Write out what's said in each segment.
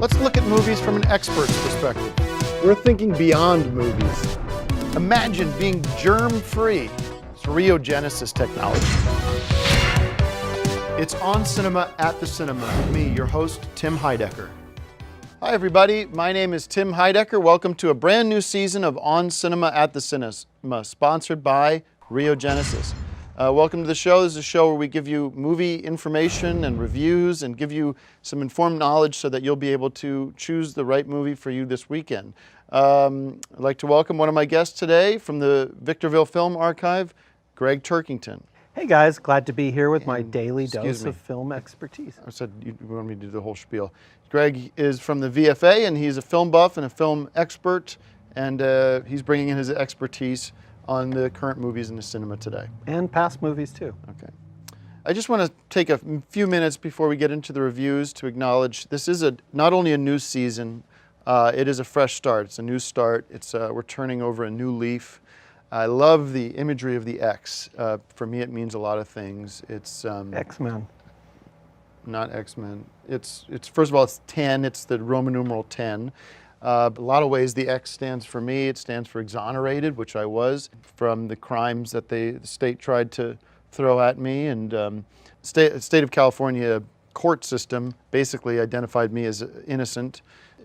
Let's look at movies from an expert's perspective. We're thinking beyond movies. Imagine being germ-free. It's rheogenesis technology. It's On Cinema at the Cinema with me, your host, Tim Heidecker. Hi everybody, my name is Tim Heidecker. Welcome to a brand new season of On Cinema at the Cinema, sponsored by Rheogenesis. Welcome to the show. This is a show where we give you movie information and reviews and give you some informed knowledge so that you'll be able to choose the right movie for you this weekend. I'd like to welcome one of my guests today from the Victorville Film Archive, Greg Turkington. Hey guys, glad to be here with my daily dose of film expertise. I said you wanted me to do the whole spiel. Greg is from the VFA and he's a film buff and a film expert, and he's bringing in his expertise on the current movies in the cinema today. And past movies too. Okay. I just want to take a few minutes before we get into the reviews to acknowledge this is not only a new season, it is a fresh start. It's a new start. We're turning over a new leaf. I love the imagery of the X. For me, it means a lot of things. It's X-Men. Not X-Men. It's first of all, it's 10. It's the Roman numeral 10. A lot of ways the X stands for me. It stands for exonerated, which I was, from the crimes that the state tried to throw at me. And the state of California court system basically identified me as innocent.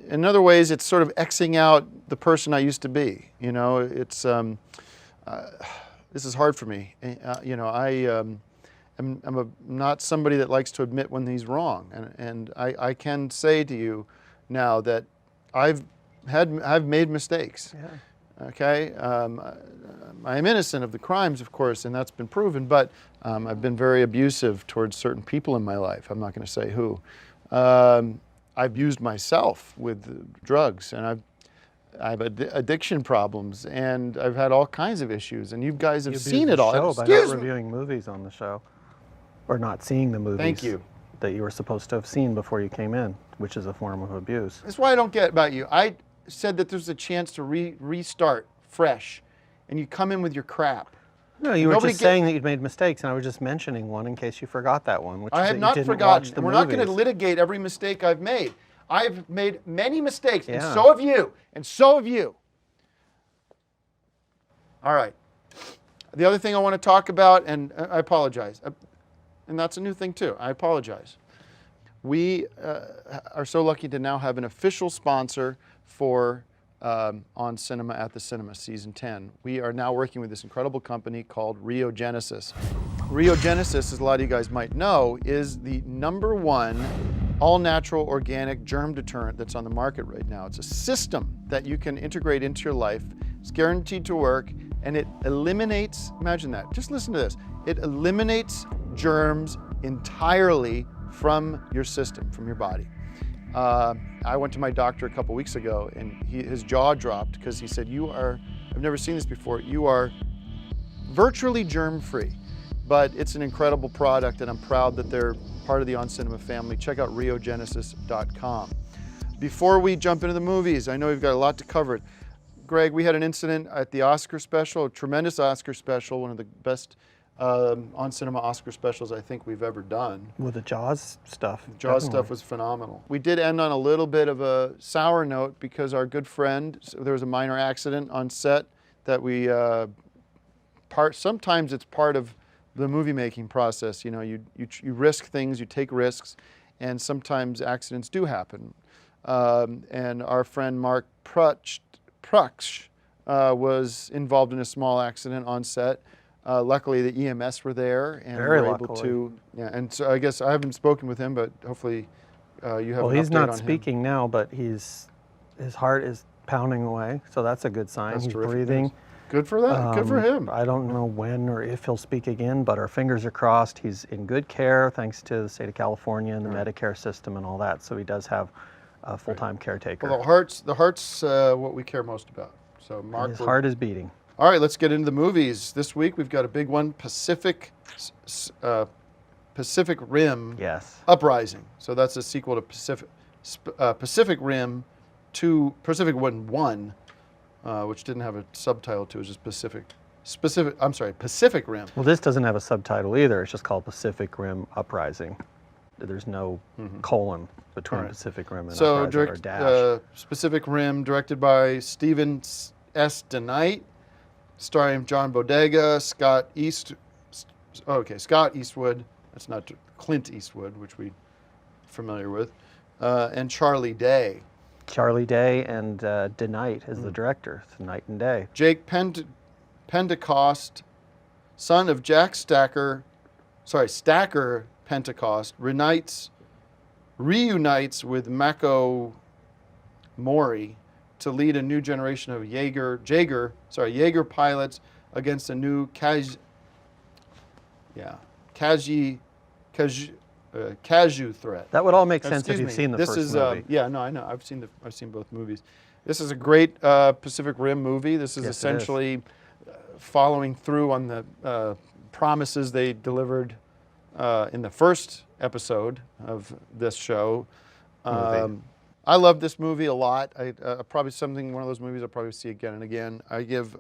In other ways, it's sort of Xing out the person I used to be. You know, it's this is hard for me. You know, I'm not somebody that likes to admit when he's wrong, and I can say to you now that I've made mistakes. Yeah. Okay, I'm innocent of the crimes, of course, and that's been proven. But I've been very abusive towards certain people in my life. I'm not going to say who. I've used myself with drugs, and I have addiction problems, and I've had all kinds of issues. And you guys have seen it all. By not reviewing movies on the show, or not seeing the movies. Thank you. That you were supposed to have seen before you came in, which is a form of abuse. That's what I don't get about you. I said that there's a chance to restart fresh, and you come in with your crap. No, you were just saying that you'd made mistakes, and I was just mentioning one in case you forgot that one, which I is have that not you didn't forgotten. watch the We're movies. not going to litigate every mistake I've made. I've made many mistakes, and Yeah. so have you, and so have you. All right. The other thing I want to talk about, and I apologize, and that's a new thing too, I apologize. We are so lucky to now have an official sponsor for On Cinema at the Cinema Season 10. We are now working with this incredible company called Rheogenesis. Rheogenesis, as a lot of you guys might know, is the #1 all-natural organic germ deterrent that's on the market right now. It's a system that you can integrate into your life. It's guaranteed to work, and it eliminates, imagine that, just listen to this, it eliminates germs entirely from your system, from your body. I went to my doctor a couple weeks ago, and his jaw dropped because he said, I've never seen this before, you are virtually germ-free. But it's an incredible product, and I'm proud that they're part of the On Cinema family. Check out rheogenesis.com. Before we jump into the movies, I know we've got a lot to cover. Greg, we had an incident at the Oscar special, a tremendous Oscar special, one of the best On Cinema Oscar specials I think we've ever done. With the Jaws stuff. Jaws stuff was phenomenal. We did end on a little bit of a sour note because our good friend, there was a minor accident on set that we, sometimes it's part of the movie making process. You know, you risk things, you take risks, and sometimes accidents do happen. And our friend Mark Prutsch was involved in a small accident on set. Luckily, the EMS were there and were able to. Yeah, and so I guess I haven't spoken with him, but hopefully you have. Well, an he's update not on speaking him. now, but his heart is pounding away, so that's a good sign. That's He's terrific breathing. news. Good for that. Good for him. I don't know when or if he'll speak again, but our fingers are crossed. He's in good care thanks to the state of California and the Medicare system and all that. So he does have a full-time caretaker. Well, the heart's what we care most about. So Mark, his heart is beating. All right, let's get into the movies. This week we've got a big one, Pacific Rim Uprising. So that's a sequel to Pacific Rim 2, Pacific Rim 1, which didn't have a subtitle to it, was just Pacific Rim. Well, this doesn't have a subtitle either. It's just called Pacific Rim Uprising. There's no colon between All right. Pacific Rim and So, Uprising or dash. Pacific Rim, directed by Stephen S. DeKnight, starring John Bodega, Scott Eastwood. That's not Clint Eastwood, which we're familiar with, and Charlie Day. Charlie Day and DeKnight is the director. It's night and day. Jake Pentecost, son of Jack Stacker Pentecost, reunites with Mako Mori to lead a new generation of Jaeger pilots against a new Kaiju threat. That would all make sense if Excuse you've me. seen the This first is, movie. Yeah, no, I know. I've seen both movies. This is a great Pacific Rim movie. This is Yes, it is. essentially following through on the promises they delivered in the first episode of this show. Movie. I love this movie a lot. One of those movies I'll probably see again and again. I give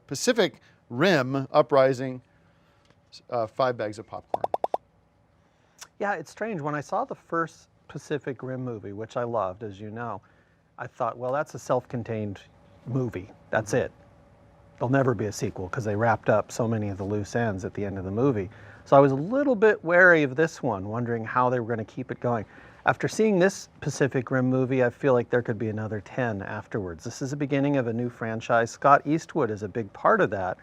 Pacific Rim Uprising 5 bags of popcorn. Yeah, it's strange. When I saw the first Pacific Rim movie, which I loved, as you know, I thought, well, that's a self-contained movie. That's it. There'll never be a sequel because they wrapped up so many of the loose ends at the end of the movie. So I was a little bit wary of this one, wondering how they were going to keep it going. After seeing this Pacific Rim movie, I feel like there could be another 10 afterwards. This is the beginning of a new franchise. Scott Eastwood is a big part of that,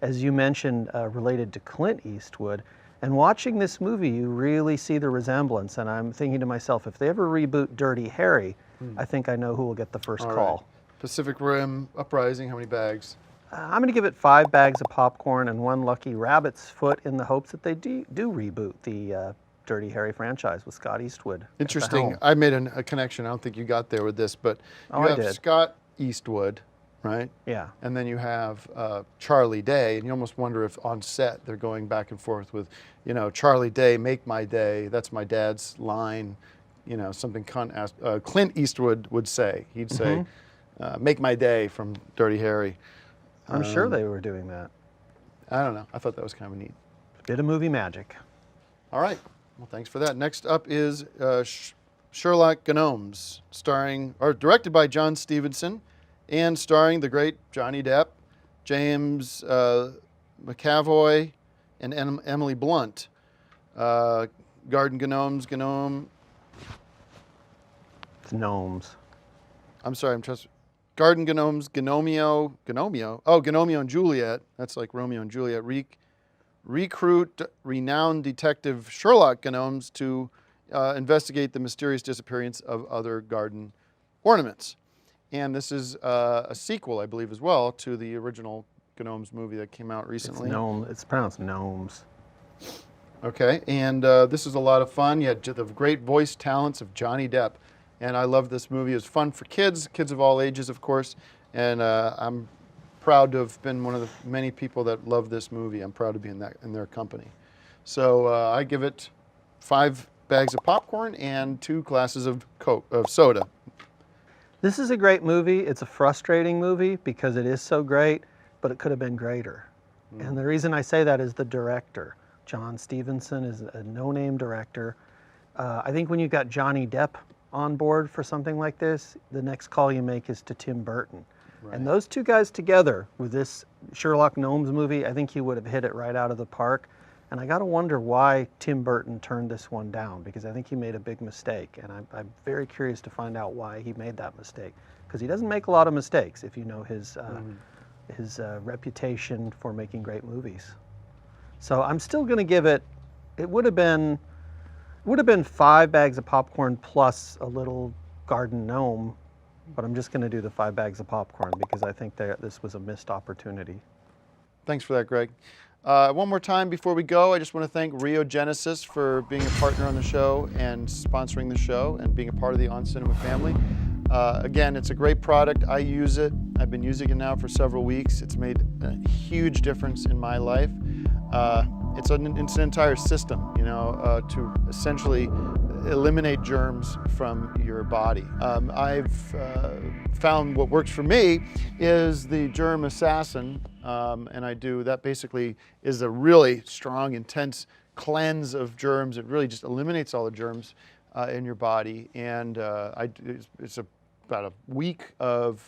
as you mentioned, related to Clint Eastwood. And watching this movie, you really see the resemblance. And I'm thinking to myself, if they ever reboot Dirty Harry, I think I know who will get the first All right. call. Pacific Rim Uprising, how many bags? I'm going to give it 5 bags of popcorn and 1 lucky rabbit's foot in the hopes that they do reboot the Dirty Harry franchise with Scott Eastwood. at the Interesting. helm. I made a connection. I don't think you got there with this, but Oh, you I have did. Scott Eastwood, right? Yeah. And then you have Charlie Day, and you almost wonder if on set they're going back and forth with, Charlie Day, make my day. That's my dad's line. Something Clint Eastwood would say. He'd say, make my day from Dirty Harry. I'm sure they were doing that. I don't know. I thought that was kind of neat. Bit of movie magic. All right. Well, thanks for that. Next up is Sherlock Gnomes, directed by John Stevenson and starring the great Johnny Depp, James McAvoy, and Emily Blunt. Garden Gnomes, It's gnomes. I'm sorry, Garden Gnomes, Gnomeo. Oh, Gnomeo and Juliet. That's like Romeo and Juliet. Recruit renowned detective Sherlock Gnomes to investigate the mysterious disappearance of other garden ornaments. And this is a sequel, I believe, as well, to the original Gnomes movie that came out recently. It's pronounced gnomes. Okay, and this is a lot of fun. You had the great voice talents of Johnny Depp. And I love this movie. It was fun for kids of all ages, of course. And I'm proud to have been one of the many people that love this movie. I'm proud to be in their company. So I give it 5 bags of popcorn and 2 glasses of soda. This is a great movie. It's a frustrating movie because it is so great, but it could have been greater. And the reason I say that is the director. John Stevenson is a no-name director. I think when you've got Johnny Depp on board for something like this, the next call you make is to Tim Burton. Right. And those two guys together with this Sherlock Gnomes movie, I think he would have hit it right out of the park. And I got to wonder why Tim Burton turned this one down, because I think he made a big mistake. And I'm very curious to find out why he made that mistake, because he doesn't make a lot of mistakes if you know his reputation for making great movies. So I'm still going to give it, it would have been 5 bags of popcorn plus a little garden gnome, but I'm just going to do the 5 bags of popcorn because I think this was a missed opportunity. Thanks for that, Greg. One more time before we go, I just want to thank Rio Genesis for being a partner on the show and sponsoring the show and being a part of the On Cinema family. Again, it's a great product. I use it. I've been using it now for several weeks. It's made a huge difference in my life. It's an entire system, to essentially eliminate germs from your body. I've found what works for me is the Germ Assassin, and I do that basically is a really strong, intense cleanse of germs. It really just eliminates all the germs in your body. And it's about a week of,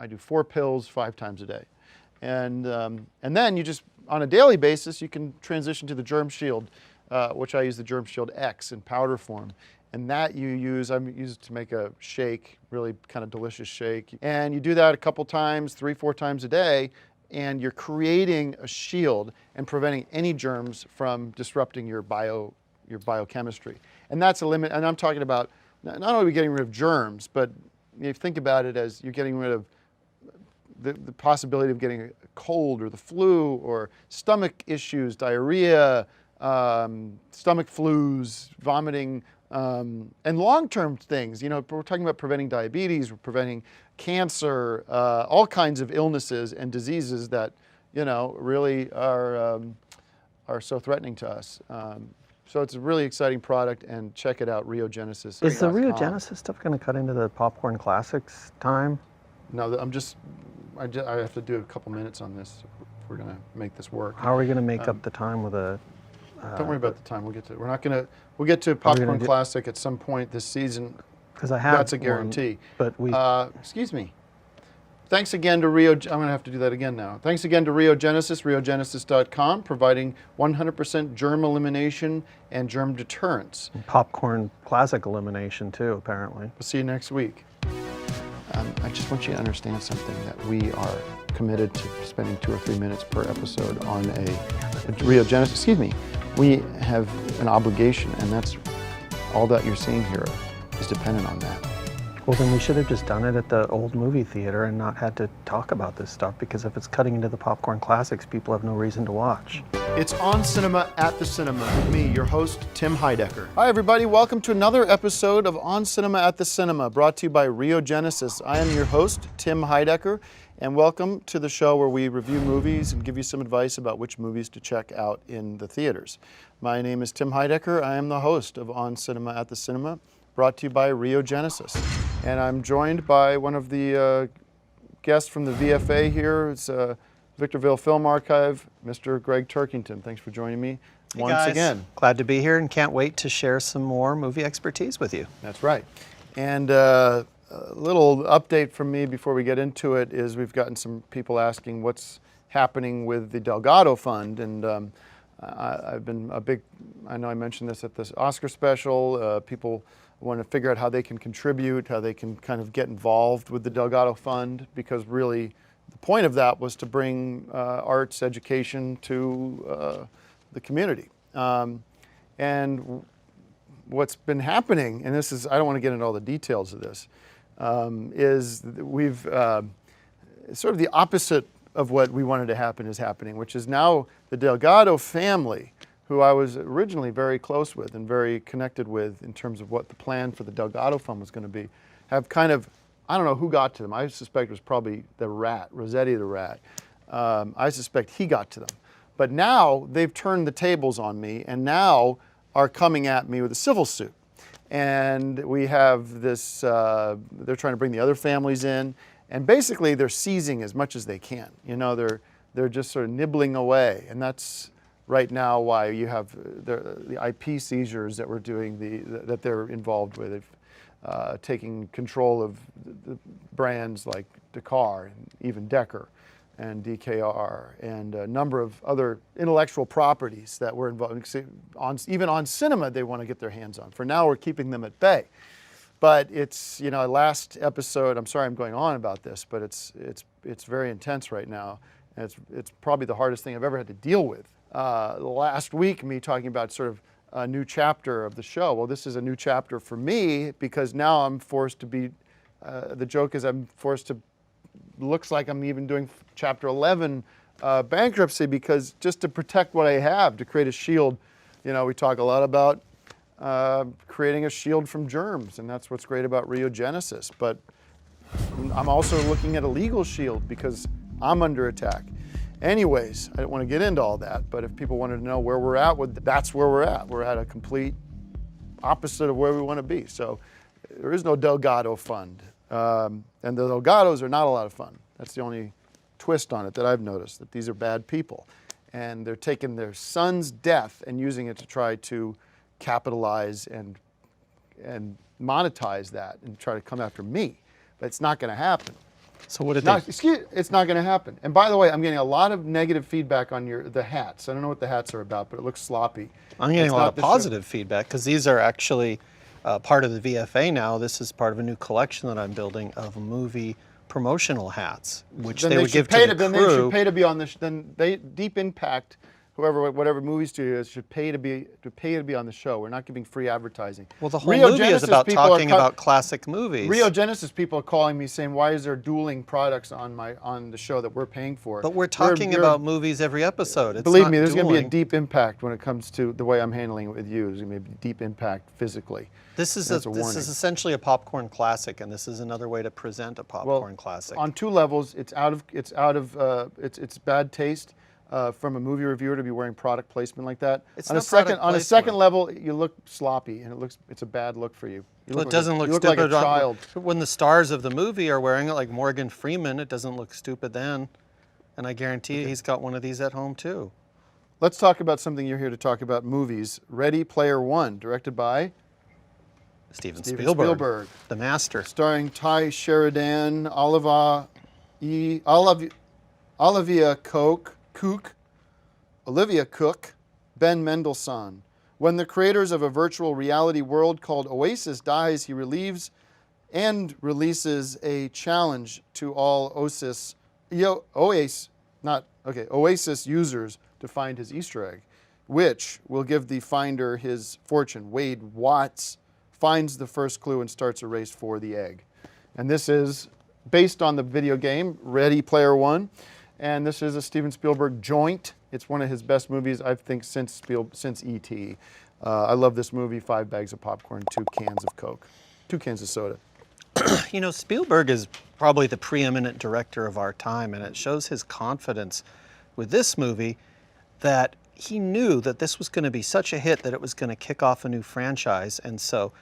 I do 4 pills 5 times a day. And then you just, on a daily basis, you can transition to the Germ Shield, which I use the Germ Shield X in powder form. And that I use it to make a shake, really kind of delicious shake. And you do that a couple times, 3-4 times a day, and you're creating a shield and preventing any germs from disrupting your biochemistry. And that's a limit. And I'm talking about not only are we getting rid of germs, but you think about it as you're getting rid of the possibility of getting a cold or the flu or stomach issues, diarrhea, stomach flus, vomiting, and long-term things. We're talking about preventing diabetes, we're preventing cancer, all kinds of illnesses and diseases that, really are so threatening to us. So it's a really exciting product, and check it out, Riogenesis. Is the Riogenesis stuff going to cut into the Popcorn Classics time? No, I have to do a couple minutes on this if we're going to make this work. How are we going to make up the time with a... Don't worry about the time. We'll get to it. We'll get to Popcorn Classic at some point this season. Because I have That's a guarantee. But we... excuse me. Thanks again to I'm going to have to do that again now. Thanks again to Riogenesis, riogenesis.com, providing 100% germ elimination and germ deterrence. Popcorn Classic elimination too, apparently. We'll see you next week. I just want you to understand something, that we are committed to spending 2 or 3 minutes per episode on a Riogenesis. Excuse me. We have an obligation, and that's all that you're seeing here is dependent on that. Well, then we should have just done it at the old movie theater and not had to talk about this stuff, because if it's cutting into the Popcorn Classics, people have no reason to watch. It's On Cinema at the Cinema with me, your host, Tim Heidecker. Hi, everybody. Welcome to another episode of On Cinema at the Cinema, brought to you by Riogenesis. I am your host, Tim Heidecker, and welcome to the show where we review movies and give you some advice about which movies to check out in the theaters. My name is Tim Heidecker. I am the host of On Cinema at the Cinema, brought to you by Riogenesis. And I'm joined by one of the guests from the VFA here. It's Victorville Film Archive, Mr. Greg Turkington. Thanks for joining me once again. Glad to be here and can't wait to share some more movie expertise with you. That's right. And a little update from me before we get into it is we've gotten some people asking what's happening with the Delgado Fund. And I've been I know I mentioned this at this Oscar special. People want to figure out how they can contribute, how they can kind of get involved with the Delgado Fund, because really the point of that was to bring arts education to the community. And what's been happening, and this is, I don't want to get into all the details of this, is we've sort of the opposite of what we wanted to happen is happening, which is now the Delgado family, who I was originally very close with and very connected with in terms of what the plan for the Delgado Fund was going to be, have kind of, I don't know who got to them. I suspect it was probably the rat, Rossetti the rat. I suspect he got to them. But now they've turned the tables on me and now are coming at me with a civil suit. And we have this, they're trying to bring the other families in, and basically they're seizing as much as they can. They're just sort of nibbling away, and that's right now why you have the IP seizures that we're doing, that they're involved with. They've taking control of the brands like Dakar and even Decker and DKR and a number of other intellectual properties that we're involved in. Even on cinema they want to get their hands on. For now we're keeping them at bay. But it's, last episode, I'm sorry I'm going on about this, but it's very intense right now. And it's probably the hardest thing I've ever had to deal with. Last week, me talking about sort of a new chapter of the show. Well, this is a new chapter for me because now I'm forced to be, the joke is I'm forced to, looks like I'm even doing chapter 11 bankruptcy, because just to protect what I have, to create a shield. We talk a lot about creating a shield from germs, and that's what's great about Riogenesis. But I'm also looking at a legal shield because I'm under attack. Anyways, I don't want to get into all that, but if people wanted to know where we're at, that's where we're at. We're at a complete opposite of where we want to be. So there is no Delgado Fund. And the Delgados are not a lot of fun. That's the only twist on it that I've noticed, that these are bad people. and they're taking their son's death and using it to try to capitalize and monetize that and try to come after me. But it's not going to happen. So what did It's not going to happen. And by the way, I'm getting a lot of negative feedback on the hats. I don't know what the hats are about, but it looks sloppy. I'm getting It's a lot not of the show. positive feedback because these are actually part of the VFA now. This is part of a new collection that I'm building of movie promotional hats, which Then they would should give pay to the then they should crew. pay to be on this. Then Deep Impact, whatever movie studio is, should pay to be on the show. We're not giving free advertising. Well, the whole Rio movie is Genesis about people are talking about classic movies. Rio Genesis people are calling me saying, "Why is there dueling products on the show that we're paying for?" But we're talking about movies every episode. It's Believe not me, there's going to be a dueling. deep impact when it comes to the way I'm handling it with you. There's going to be a deep impact physically. This is That's a this warning. is essentially a popcorn classic, and this is another way to present a popcorn classic. On two levels, it's bad taste from a movie reviewer to be wearing product placement like that. It's on not a second product on a placement. second level, you look sloppy, and it's a bad look for you. You Well, look it doesn't like look you look stupid like a child. when the stars of the movie are wearing it, like Morgan Freeman. It doesn't look stupid then, and I guarantee you he's got one of these at home too. Let's talk about something you're here to talk about: movies. Ready Player One, directed by Steven Steven Spielberg, Spielberg. the master. Starring Ty Sheridan, Olivia Cook, Ben Mendelsohn. When the creators of a virtual reality world called Oasis dies, he relieves and releases a challenge to all Oasis users to find his Easter egg, which will give the finder his fortune. Wade Watts finds the first clue and starts a race for the egg. And this is based on the video game Ready Player One, and this is a Steven Spielberg joint. It's one of his best movies, I think, since E.T. I love this movie. 5 bags of popcorn, 2 cans of Coke, 2 cans of soda. You know, Spielberg is probably the preeminent director of our time, and it shows his confidence with this movie that he knew that this was going to be such a hit that it was going to kick off a new franchise. And so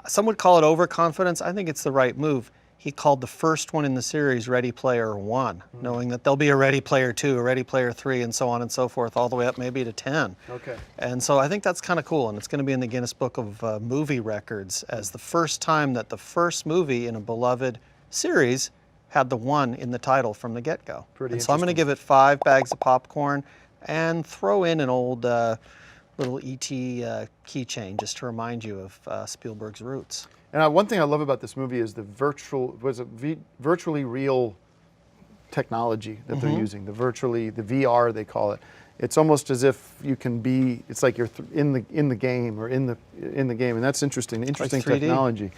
some would call it overconfidence. I think it's the right move. He called the first one in the series Ready Player One, knowing that there'll be a Ready Player Two, a Ready Player Three, and so on and so forth, all the way up maybe to 10. Okay. And so I think that's kind of cool, and it's going to be in the Guinness Book of Movie Records as the first time that the first movie in a beloved series had the one in the title from the get-go. Pretty and so I'm going to interesting. give it 5 bags of popcorn and throw in an old little E.T. keychain just to remind you of Spielberg's roots. And one thing I love about this movie is the virtually real technology that they're using. The VR they call it. It's almost as if you can be. It's like you're in the game or in the game, and that's interesting. Interesting 3D. technology.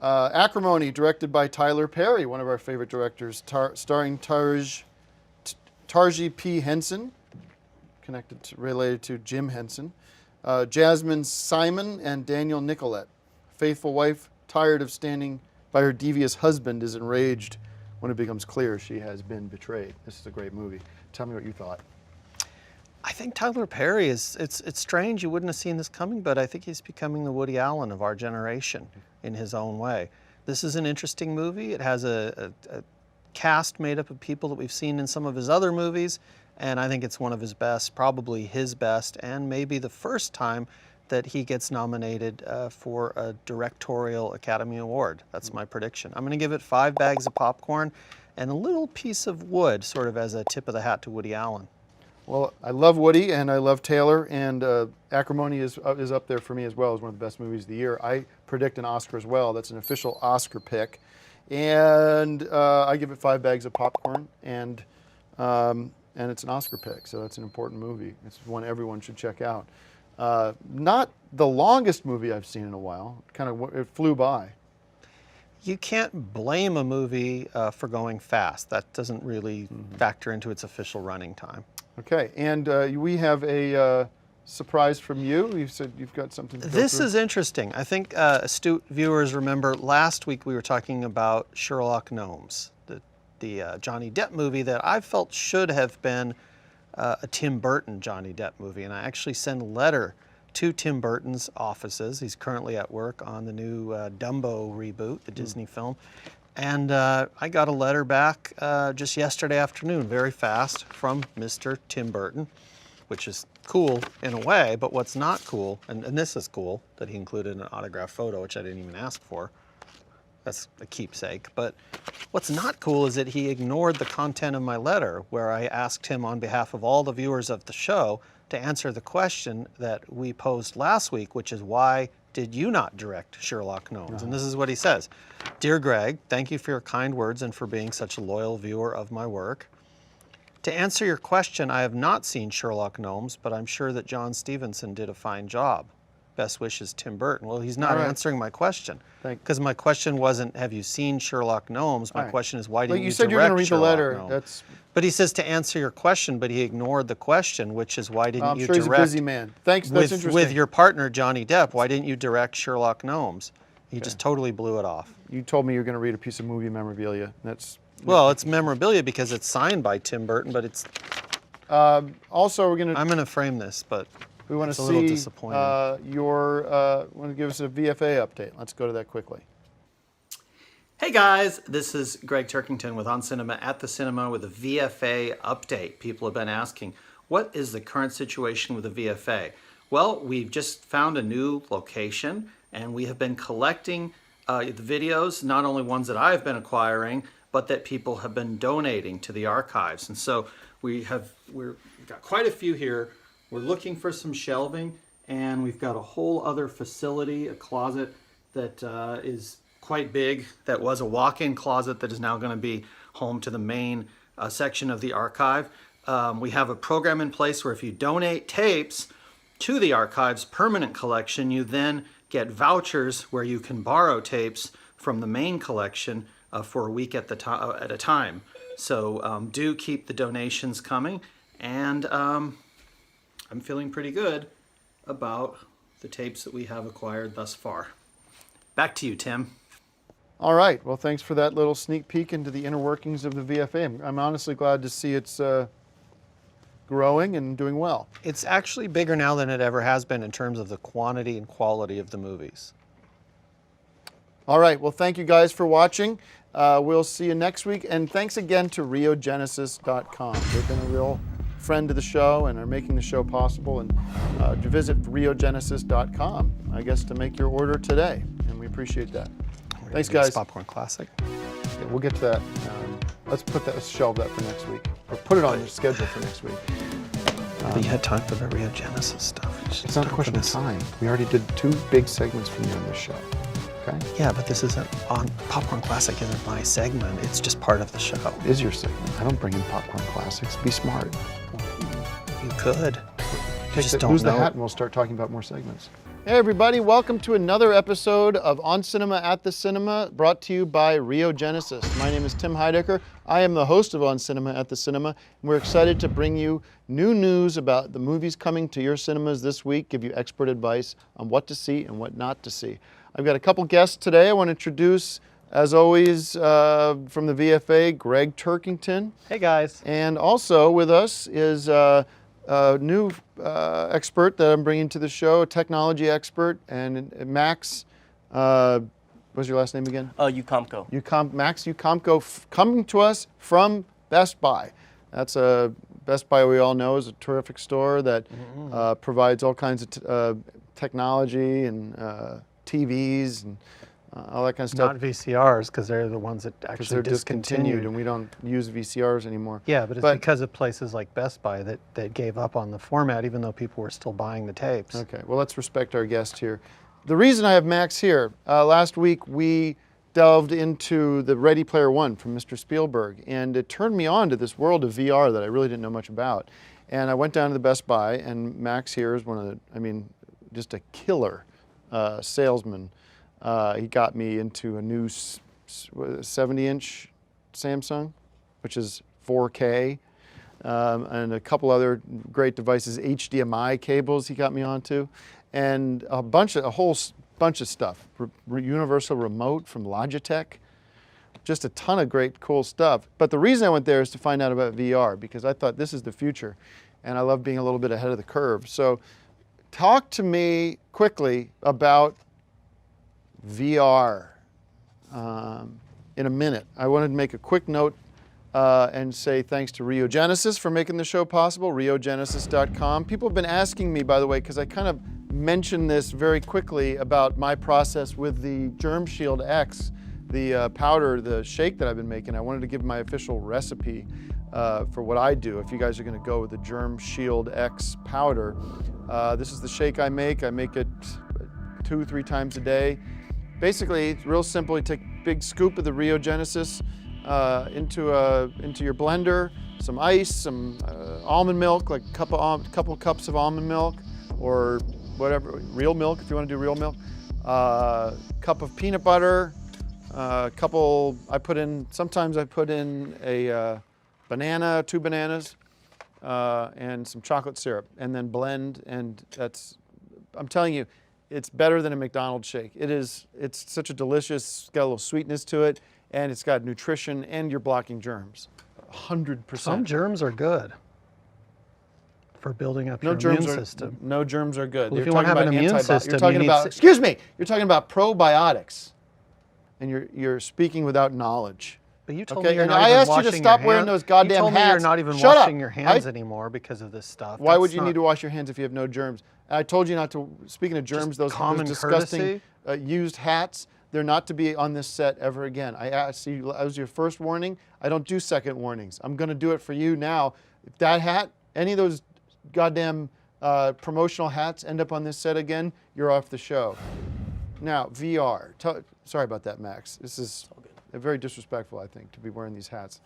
Acrimony, directed by Tyler Perry, one of our favorite directors, starring Tarji P. Henson, related to Jim Henson, Jasmine Simon, and Daniel Nicolette. Faithful wife, tired of standing by her devious husband, is enraged when it becomes clear she has been betrayed. This is a great movie. Tell me what you thought. I think Tyler Perry it's strange you wouldn't have seen this coming, but I think he's becoming the Woody Allen of our generation in his own way. This is an interesting movie. It has a cast made up of people that we've seen in some of his other movies, and I think it's one of his best, probably his best, and maybe the first time that he gets nominated for a Directorial Academy Award. That's my prediction. I'm going to give it 5 bags of popcorn and a little piece of wood, sort of as a tip of the hat to Woody Allen. Well, I love Woody and I love Taylor, and Acrimony is up there for me as well as one of the best movies of the year. I predict an Oscar as well. That's an official Oscar pick, and I give it 5 bags of popcorn, and it's an Oscar pick, so that's an important movie. It's one everyone should check out. Not the longest movie I've seen in a while. It flew by. You can't blame a movie for going fast. That doesn't really factor into its official running time. Okay, and we have a surprise from you. You said you've got something to go This through. is interesting. I think astute viewers remember last week we were talking about Sherlock Gnomes, the Johnny Depp movie that I felt should have been a Tim Burton Johnny Depp movie. And I actually sent a letter to Tim Burton's offices. He's currently at work on the new Dumbo reboot, the Disney film. And I got a letter back just yesterday afternoon, very fast, from Mr. Tim Burton, which is cool in a way, but what's not cool, and this is cool, that he included an autographed photo, which I didn't even ask for. That's a keepsake. But what's not cool is that he ignored the content of my letter, where I asked him on behalf of all the viewers of the show to answer the question that we posed last week, which is, why did you not direct Sherlock Gnomes? And this is what he says. Dear Greg, thank you for your kind words and for being such a loyal viewer of my work. To answer your question, I have not seen Sherlock Gnomes, but I'm sure that John Stevenson did a fine job. Best wishes, Tim Burton. Well, he's not All right. answering my question. Thank- Because my question wasn't, have you seen Sherlock Gnomes? My All right. question is, why But didn't you you said you were going to direct read the Sherlock letter. Gnomes? That's. But he says to answer your question, but he ignored the question, which is, why didn't I'm you sure he's a direct busy man. Thanks. That's interesting. with your partner Johnny Depp? Why didn't you direct Sherlock Gnomes? He just totally blew it off. You told me you were going to read a piece of movie memorabilia. That's. Well, it's memorabilia because it's signed by Tim Burton, but it's. Also, we're going to. I'm going to frame this, but We want it's to a little see disappointing. want to give us a VFA update. Let's go to that quickly. Hey guys, this is Greg Turkington with On Cinema at the Cinema with a VFA update. People have been asking, what is the current situation with the VFA? Well, we've just found a new location and we have been collecting the videos, not only ones that I've been acquiring, but that people have been donating to the archives. And so we've got quite a few here. We're looking for some shelving, and we've got a whole other facility, a closet that is quite big, that was a walk-in closet that is now going to be home to the main section of the archive. We have a program in place where if you donate tapes to the archive's permanent collection, you then get vouchers where you can borrow tapes from the main collection for a week at a time. So do keep the donations coming, and I'm feeling pretty good about the tapes that we have acquired thus far. Back to you, Tim. All right. Well, thanks for that little sneak peek into the inner workings of the VFA. I'm honestly glad to see it's growing and doing well. It's actually bigger now than it ever has been in terms of the quantity and quality of the movies. All right. Well, thank you guys for watching. We'll see you next week. And thanks again to RioGenesis.com. They've been a real friend to the show and are making the show possible. And visit RioGenesis.com, I guess, to make your order today. And we appreciate that. Thanks, guys. Popcorn Classic. Yeah, we'll get to that. Let's shelve that for next week. Or put it on your schedule for next week. But you had time for the Rio Genesis stuff. It's not a question of time. We already did 2 big segments from you on this show. Okay? Yeah, but this isn't on Popcorn Classic. Isn't my segment? It's just part of the show. It is your segment. I don't bring in popcorn classics. Be smart. You could. You just don't Lose the know. hat and we'll start talking about more segments. Hey everybody, welcome to another episode of On Cinema at the Cinema, brought to you by Rio Genesis. My name is Tim Heidecker. I am the host of On Cinema at the Cinema, and we're excited to bring you new news about the movies coming to your cinemas this week, give you expert advice on what to see and what not to see. I've got a couple guests today. I want to introduce, as always, from the VFA, Greg Turkington. Hey guys. And also with us is a new expert that I'm bringing to the show, a technology expert, and Max, what's your last name again? Ucomco. Max Ucomco, coming to us from Best Buy. That's a Best Buy we all know is a terrific store that provides all kinds of technology and TVs and all that kind of stuff. Not VCRs, because they're the ones that Because actually they're discontinued and we don't use VCRs anymore. Yeah, but it's because of places like Best Buy that gave up on the format, even though people were still buying the tapes. Okay, well, let's respect our guest here. The reason I have Max here, last week we delved into the Ready Player One from Mr. Spielberg, and it turned me on to this world of VR that I really didn't know much about. And I went down to the Best Buy, and Max here is just a killer salesman. He got me into a new 70-inch Samsung, which is 4K, and a couple other great devices, HDMI cables he got me onto, and a whole bunch of stuff. Universal remote from Logitech, just a ton of great, cool stuff. But the reason I went there is to find out about VR, because I thought this is the future, and I love being a little bit ahead of the curve. So talk to me quickly about VR. in a minute. I wanted to make a quick note and say thanks to Rio Genesis for making the show possible, riogenesis.com. People have been asking me, by the way, because I kind of mentioned this very quickly about my process with the Germ Shield X, the powder, the shake that I've been making. I wanted to give my official recipe for what I do. If you guys are going to go with the Germ Shield X powder, this is the shake I make. I make it 2-3 times a day. Basically, it's real simple. You take a big scoop of the Rio Genesis into your blender, some ice, some almond milk, like a couple cups of almond milk, or whatever, real milk if you want to do real milk. Cup of peanut butter, sometimes I put in a banana, 2 bananas, and some chocolate syrup, and then blend, and I'm telling you, it's better than a McDonald's shake. It's such a delicious, got a little sweetness to it, and it's got nutrition, and you're blocking germs, 100%. Some germs are good for building up your immune system. No germs are good. Well, if you want to have an immune system, you're talking about, excuse me, you're talking about probiotics, and you're speaking without knowledge. But you told me you're and not I even asked you to washing stop your wearing hands. those goddamn You told me hats. you're not even Shut washing up. your hands anymore because of this stuff. Why would you need to wash your hands if you have no germs? And I told you not to, speaking of germs, those disgusting used hats, they're not to be on this set ever again. I asked you, that was your first warning. I don't do second warnings. I'm going to do it for you now. If that hat, any of those goddamn promotional hats end up on this set again, you're off the show. Now, VR. Sorry about that, Max. This is very disrespectful, I think, to be wearing these hats.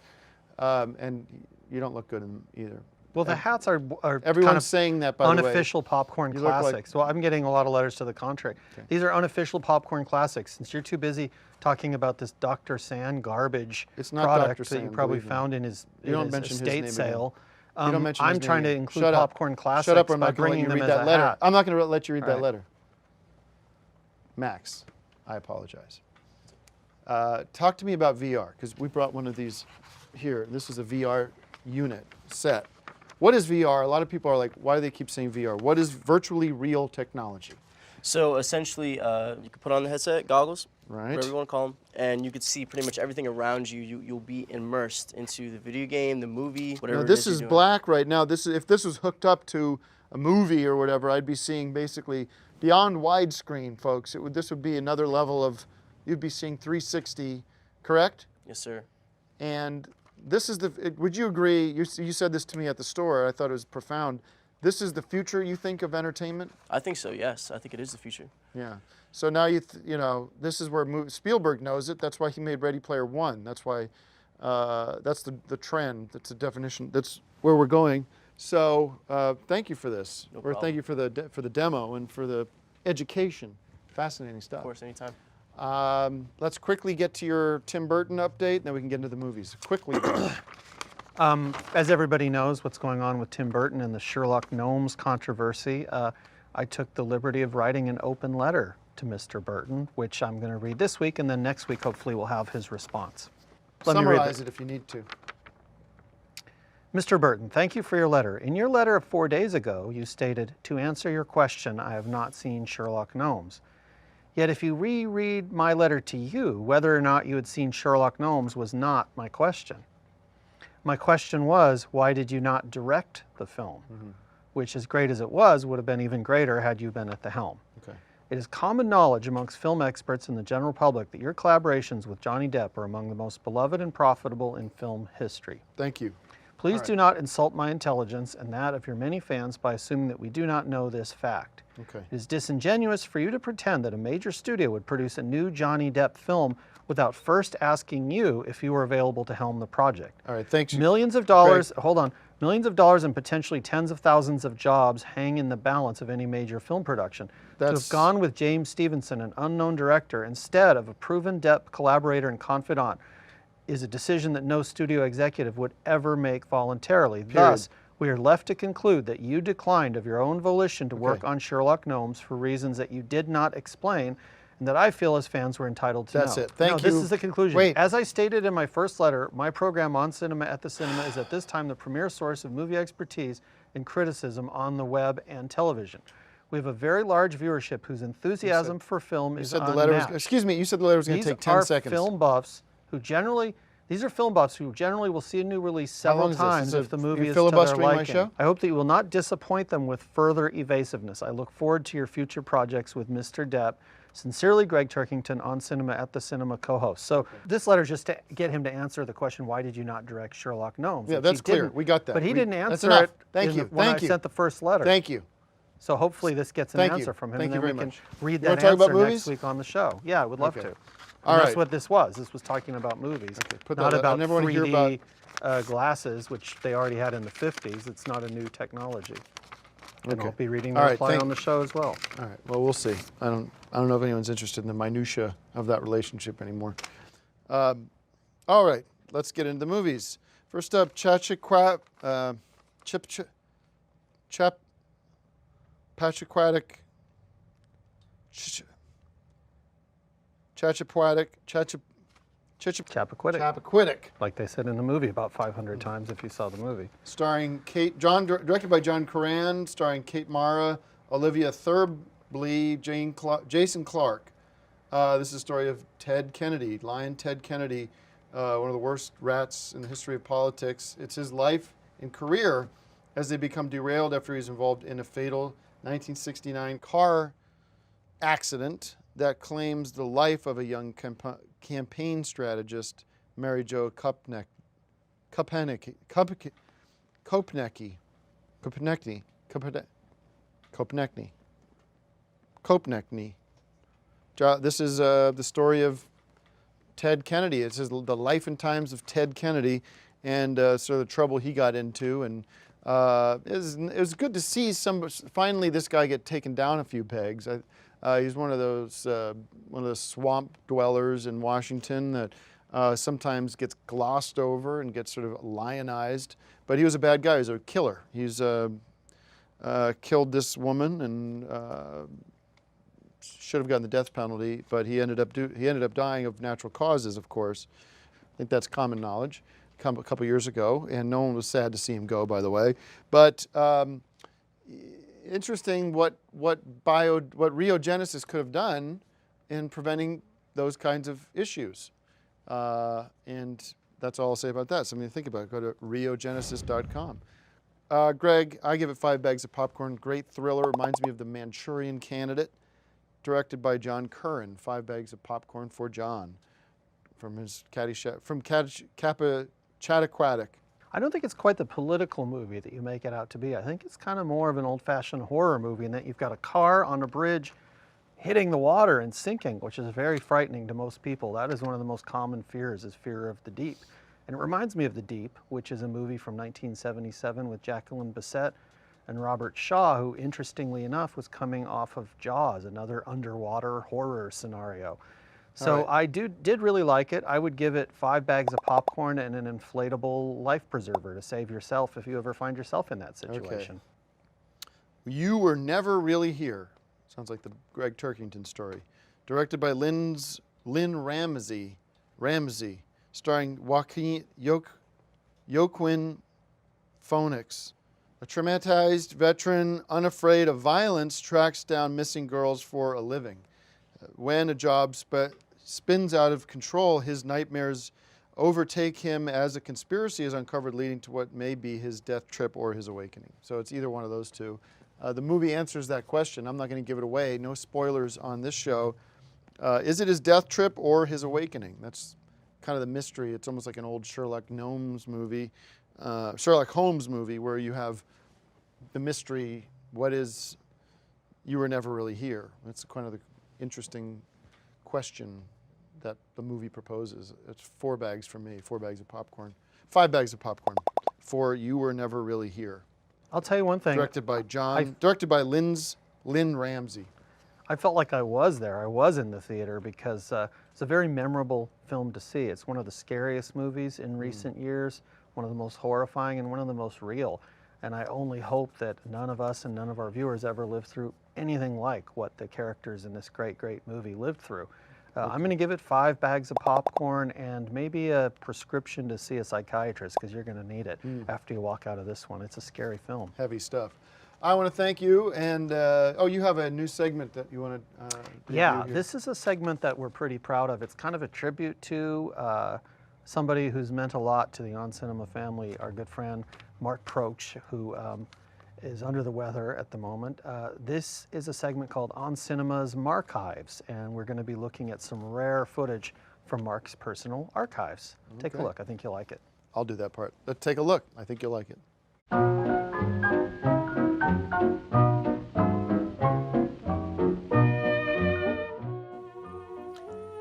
And you don't look good in them either. Well, the hats are everyone's kind of saying that, by the way. Unofficial popcorn classics. Well, I'm getting a lot of letters to the contrary. Okay. These are unofficial popcorn classics. Since you're too busy talking about this Dr. Sand garbage product that you probably found in his estate sale, I'm trying to include popcorn classics. Shut up, or I'm not going to let you read that letter. I'm not going to let you read that letter. Max, I apologize. Talk to me about VR, because we brought one of these here. This is a VR unit set. What is VR? A lot of people are like, why do they keep saying VR? What is virtually real technology? So essentially, you can put on the headset, goggles, right, whatever you want to call them, and you could see pretty much everything around you. You'll be immersed into the video game, the movie, whatever. Now, this is black right now. If this was hooked up to a movie or whatever, I'd be seeing basically beyond widescreen, folks. This would be another level of, you'd be seeing 360, correct? Yes, sir. And this is would you agree, you said this to me at the store, I thought it was profound. This is the future, you think, of entertainment? I think so, yes. I think it is the future. Yeah. So now this is where Spielberg knows it. That's why he made Ready Player One. That's why, that's the trend. That's the definition. That's where we're going. So thank you for this. No problem. Thank you for the demo and for the education. Fascinating stuff. Of course, anytime. Let's quickly get to your Tim Burton update, and then we can get into the movies. Quickly. As everybody knows what's going on with Tim Burton and the Sherlock Gnomes controversy, I took the liberty of writing an open letter to Mr. Burton, which I'm going to read this week, and then next week hopefully we'll have his response. Summarize it if you need to. Mr. Burton, thank you for your letter. In your letter of 4 days ago, you stated, "To answer your question, I have not seen Sherlock Gnomes." Yet if you reread my letter to you, whether or not you had seen Sherlock Gnomes was not my question. My question was, why did you not direct the film? Mm-hmm. Which, as great as it was, would have been even greater had you been at the helm. Okay. It is common knowledge amongst film experts and the general public that your collaborations with Johnny Depp are among the most beloved and profitable in film history. Thank you. Please do not insult my intelligence and that of your many fans by assuming that we do not know this fact. Okay. It is disingenuous for you to pretend that a major studio would produce a new Johnny Depp film without first asking you if you were available to helm the project. All right, thanks. Millions of dollars, hold on, millions of dollars and potentially tens of thousands of jobs hang in the balance of any major film production. To have gone with James Stevenson, an unknown director, instead of a proven Depp collaborator and confidant, is a decision that no studio executive would ever make voluntarily. Thus, we are left to conclude that you declined of your own volition to work on Sherlock Gnomes for reasons that you did not explain and that I feel as fans were entitled to know. That's it. Thank you. This is the conclusion. Wait. As I stated in my first letter, my program On Cinema at the Cinema is at this time the premier source of movie expertise and criticism on the web and television. We have a very large viewership whose enthusiasm for film is unmatched. Excuse me, you said the letter was going to take 10 seconds. These are film buffs who generally, these are film buffs who generally will see a new release several long is this? times Is it if the movie you is to their filibustering my liking. show? I hope that you will not disappoint them with further evasiveness. I look forward to your future projects with Mr. Depp. Sincerely, Greg Turkington, On Cinema at the Cinema co-host. So this letter is just to get him to answer the question, why did you not direct Sherlock Gnomes? Yeah, which that's he clear. didn't. We got that. But he didn't That's answer enough. it Thank you. when I Thank you. sent the first letter. Thank you. So hopefully this gets an Thank you. answer from him, Thank and you then we very can much. read You wanna that talk about answer movies? next week on the show. Yeah, I would love Okay. to. All And right. that's what this was. This was talking about movies, put not that- I about never wanna 3D hear about- glasses, which they already had in the 50s. It's not a new technology. And Okay. I'll be reading All the right, reply thank- on the show as well. All right. Well, we'll see. I don't know if anyone's interested in the minutia of that relationship anymore. All right. Let's get into the movies. First up, Pachaquatic, Chappaquiddick, like they said in the movie about 500 times if you saw the movie. starring directed by John Curran, starring Kate Mara, Olivia Thirlby, Jason Clarke. This is the story of Ted Kennedy, Lion Ted Kennedy, one of the worst rats in the history of politics. It's his life and career as they become derailed after he's involved in a fatal 1969 car accident that claims the life of a young campaign strategist, Mary Jo Kopnecki. This is the story of Ted Kennedy. It says the life and times of Ted Kennedy and sort of the trouble he got into. And it was good to see finally this guy get taken down a few pegs. He's one of those swamp dwellers in Washington that sometimes gets glossed over and gets sort of lionized. But he was a bad guy. He was a killer. He's killed this woman and should have gotten the death penalty, but he ended up dying of natural causes, of course. I think that's common knowledge. A couple years ago, and no one was sad to see him go, by the way. But interesting what Riogenesis could have done in preventing those kinds of issues. And that's all I'll say about that. Something to think about. Go to riogenesis.com. Greg, I give it 5 bags of popcorn. Great thriller. Reminds me of The Manchurian Candidate, directed by John Curran. 5 bags of popcorn for John from his Chappaquiddick. I don't think it's quite the political movie that you make it out to be. I think it's kind of more of an old-fashioned horror movie in that you've got a car on a bridge hitting the water and sinking, which is very frightening to most people. That is one of the most common fears, is fear of the deep. And it reminds me of The Deep, which is a movie from 1977 with Jacqueline Bisset and Robert Shaw, who, interestingly enough, was coming off of Jaws, another underwater horror scenario. So I did really like it. I would give it 5 bags of popcorn and an inflatable life preserver to save yourself if you ever find yourself in that situation. You Were Never Really Here. Sounds like the Greg Turkington story. Directed by Lynn Ramsey, starring Joaquin Phoenix. A traumatized veteran, unafraid of violence, tracks down missing girls for a living. When a job spins out of control, his nightmares overtake him as a conspiracy is uncovered, leading to what may be his death trip or his awakening. So it's either one of those two. The movie answers that question. I'm not going to give it away. No spoilers on this show. Is it his death trip or his awakening? That's kind of the mystery. It's almost like an old Sherlock Holmes movie where you have the mystery, what is You Were Never Really Here? That's kind of the interesting question that the movie proposes. It's 4 bags for me, 4 bags of popcorn. 5 bags of popcorn for You Were Never Really Here. I'll tell you one thing. Directed by Lynn Ramsey. I felt like I was there. I was in the theater because it's a very memorable film to see. It's one of the scariest movies in recent years, one of the most horrifying and one of the most real. And I only hope that none of us and none of our viewers ever live through anything like what the characters in this great, great movie lived through. I'm going to give it 5 bags of popcorn and maybe a prescription to see a psychiatrist, because you're going to need it after you walk out of this one. It's a scary film. Heavy stuff. I want to thank you. And oh, you have a new segment that you want to. Yeah, this is a segment that we're pretty proud of. It's kind of a tribute to somebody who's meant a lot to the On Cinema family, our good friend Mark Proch, who is under the weather at the moment. This is a segment called On Cinema's Marchives, and we're going to be looking at some rare footage from Mark's personal archives. Take a Okay. look. I think you'll like it. I'll do that part. Let's take a look. I think you'll like it.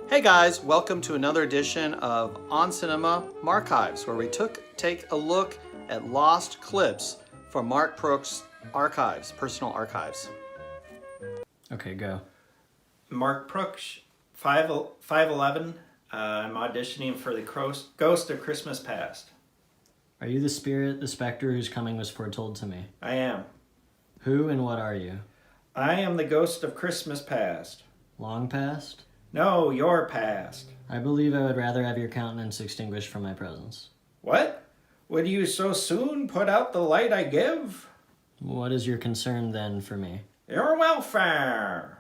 Hey guys, welcome to another edition of On Cinema Marchives, where we take a look at lost clips from Mark Proch's archives, personal archives. Okay, go. Mark Proch, 5'11". I'm auditioning for the Ghost of Christmas Past. Are you the spirit, the specter whose coming was foretold to me? I am. Who and what are you? I am the Ghost of Christmas Past. Long past? No, your past. I believe I would rather have your countenance extinguished from my presence. What? Would you so soon put out the light I give? What is your concern then for me? Your welfare.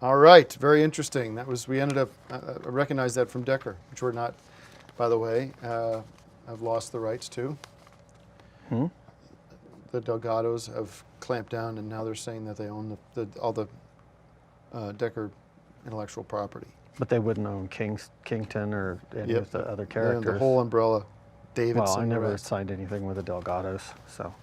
All right, very interesting. That was, we ended up, I recognized that from Decker, which we're not, by the way, I've lost the rights to. The Delgados have clamped down, and now they're saying that they own all the Decker intellectual property. But they wouldn't own Kington or any of the other They're in characters. the whole umbrella. Davidson. Well, I the never rest. signed anything with the Delgados, so.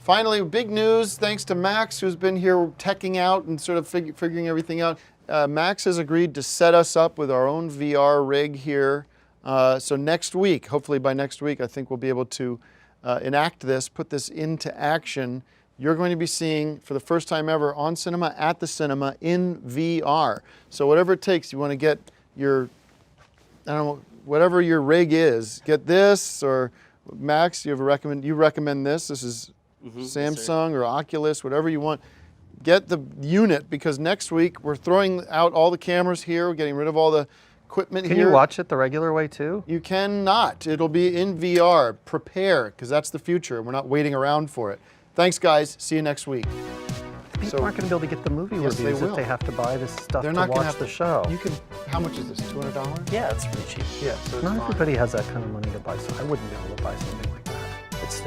Finally, big news, thanks to Max, who's been here teching out and sort of figuring everything out. Max has agreed to set us up with our own VR rig here. So next week, hopefully by next week, I think we'll be able to enact this, put this into action. You're going to be seeing, for the first time ever, On Cinema at the Cinema in VR. So whatever it takes, you want to get your, I don't know, whatever your rig is, get this, or Max, you recommend this. This is Samsung or Oculus, whatever you want. Get the unit, because next week we're throwing out all the cameras here. We're getting rid of all the equipment here. Can you watch it the regular way too? You cannot. It'll be in VR. Prepare, because that's the future. We're not waiting around for it. Thanks, guys. See you next week. People aren't going to be able to get the movie Yes, they reviews will. if they have to buy this stuff They're to not going to watch have the show. You can. How much is this? $200? Yeah, it's pretty cheap. Yeah. So it's Not fine. everybody has that kind of money to buy, so I wouldn't be able to buy something like that.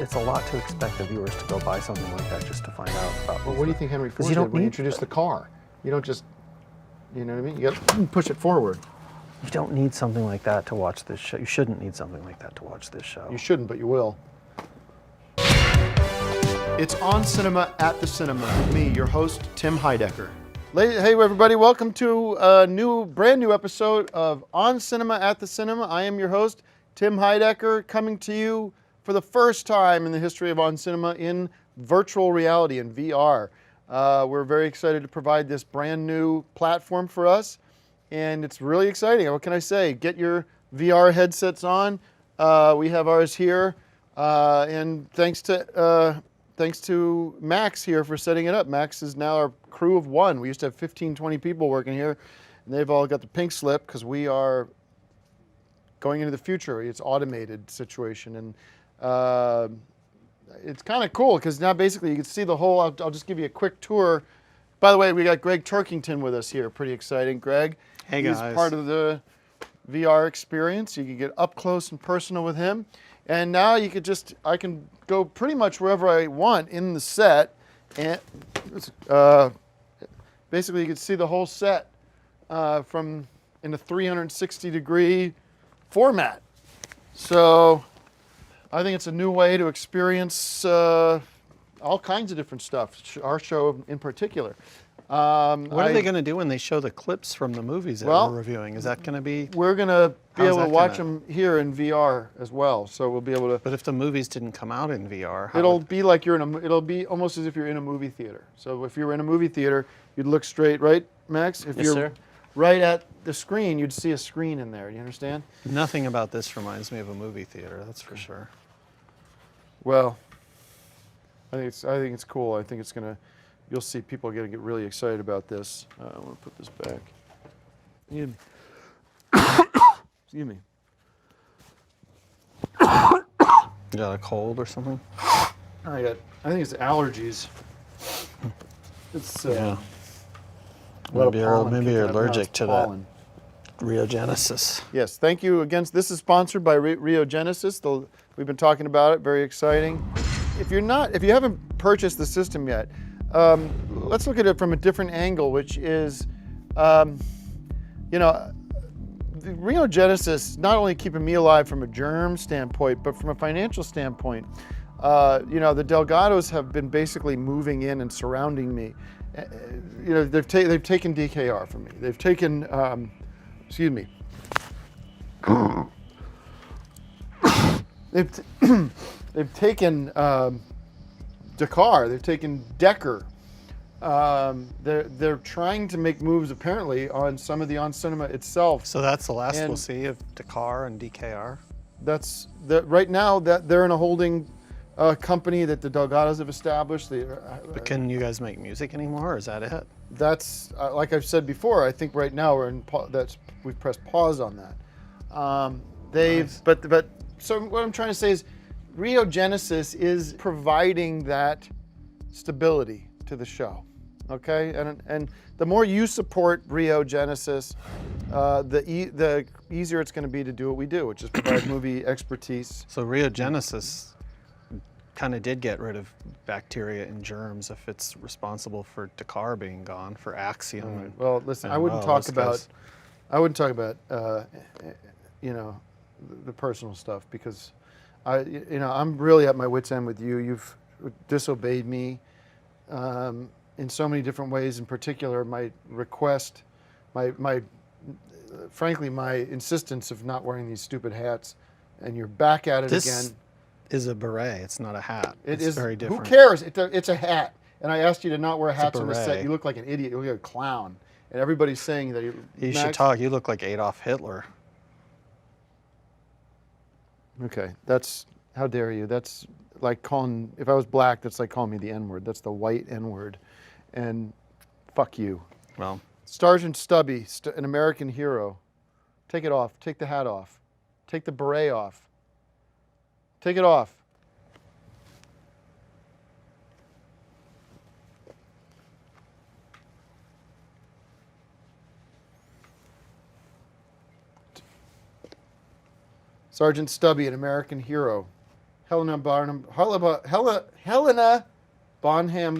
It's a lot to expect the viewers to go buy something like that just to find out about. Well, what do you think Henry Ford you did don't when he need introduced the car? You don't just, you know what I mean? You got to push it forward. You don't need something like that to watch this show. You shouldn't need something like that to watch this show. You shouldn't, but you will. It's On Cinema at the Cinema with me, your host, Tim Heidecker. Hey everybody, welcome to a brand new episode of On Cinema at the Cinema. I am your host, Tim Heidecker, coming to you for the first time in the history of On Cinema in virtual reality, in VR. We're very excited to provide this brand new platform for us, and it's really exciting. What can I say? Get your VR headsets on. We have ours here, and thanks to Max here for setting it up. Max is now our crew of one. We used to have 15, 20 people working here, and they've all got the pink slip because we are going into the future. It's automated situation, and it's kind of cool because now basically you can see the whole. I'll just give you a quick tour. By the way, we got Greg Turkington with us here. Pretty exciting, Greg. Hey, He's guys. part of the VR experience. You can get up close and personal with him. And now you could I can go pretty much wherever I want in the set. And basically you can see the whole set from in a 360-degree format. So I think it's a new way to experience all kinds of different stuff, our show in particular. What are they going to do when they show the clips from the movies that we're reviewing? Is that going to be? We're going to be How's able to that watch gonna- them here in VR as well. So we'll be able to. But if the movies didn't come out in VR, how It'll would- be like it'll be almost as if you're in a movie theater. So if you were in a movie theater, you'd look straight, right, Max? If Yes, you're sir. right at the screen, you'd see a screen in there. You understand? nothing about this reminds me of a movie theater. That's for sure. Well, I think it's cool. I think it's going to you'll see people are going to get really excited about this. I want to put this back. Excuse me. Excuse me. You got a cold or something? I think it's allergies. It's a lot of Maybe pollen you're kicking up. No, allergic it's to pollen. that Rheogenesis. Yes, thank you again. This is sponsored by Rheogenesis. We've been talking about it. Very exciting. If you haven't purchased the system yet, let's look at it from a different angle, which is, the Rheogenesis not only keeping me alive from a germ standpoint, but from a financial standpoint. The Delgados have been basically moving in and surrounding me. They've taken DKR from me. They've taken, excuse me. They've taken Dakar. They've taken Decker. They're trying to make moves apparently on some of the On Cinema itself. So that's the last we'll And- see of Dakar and DKR? Right now that they're in a holding company that the Delgados have established. But can you guys make music anymore, or is that it? That's like I've said before. I think right now we've pressed pause on that. Nice. But so what I'm trying to say is, Rheogenesis is providing that stability to the show. Okay, and the more you support Rheogenesis, the easier it's going to be to do what we do, which is provide movie expertise. So Rheogenesis kind of did get rid of bacteria and germs if it's responsible for Dakar being gone, for Axiom. and- Well, listen, and I wouldn't those talk about, guys. the personal stuff, because I'm really at my wit's end with you. You've disobeyed me in so many different ways. In particular, my request, frankly, my insistence of not wearing these stupid hats, and you're back at it This again. is a beret. It's not a hat. It's It's very different. Who cares? It's a hat. And I asked you to not wear hats on the set. beret. You look like an idiot. You look like a clown. And everybody's saying that You Max- should talk. You look like Adolf Hitler. Okay, how dare you? That's like calling, if I was black, that's like calling me the N-word. That's the white N-word. And fuck you. Well, Sergeant Stubby, an American hero. Take it off. Take the hat off. Take the beret off. Take it off. Sergeant Stubby, an American hero. Helena Bonham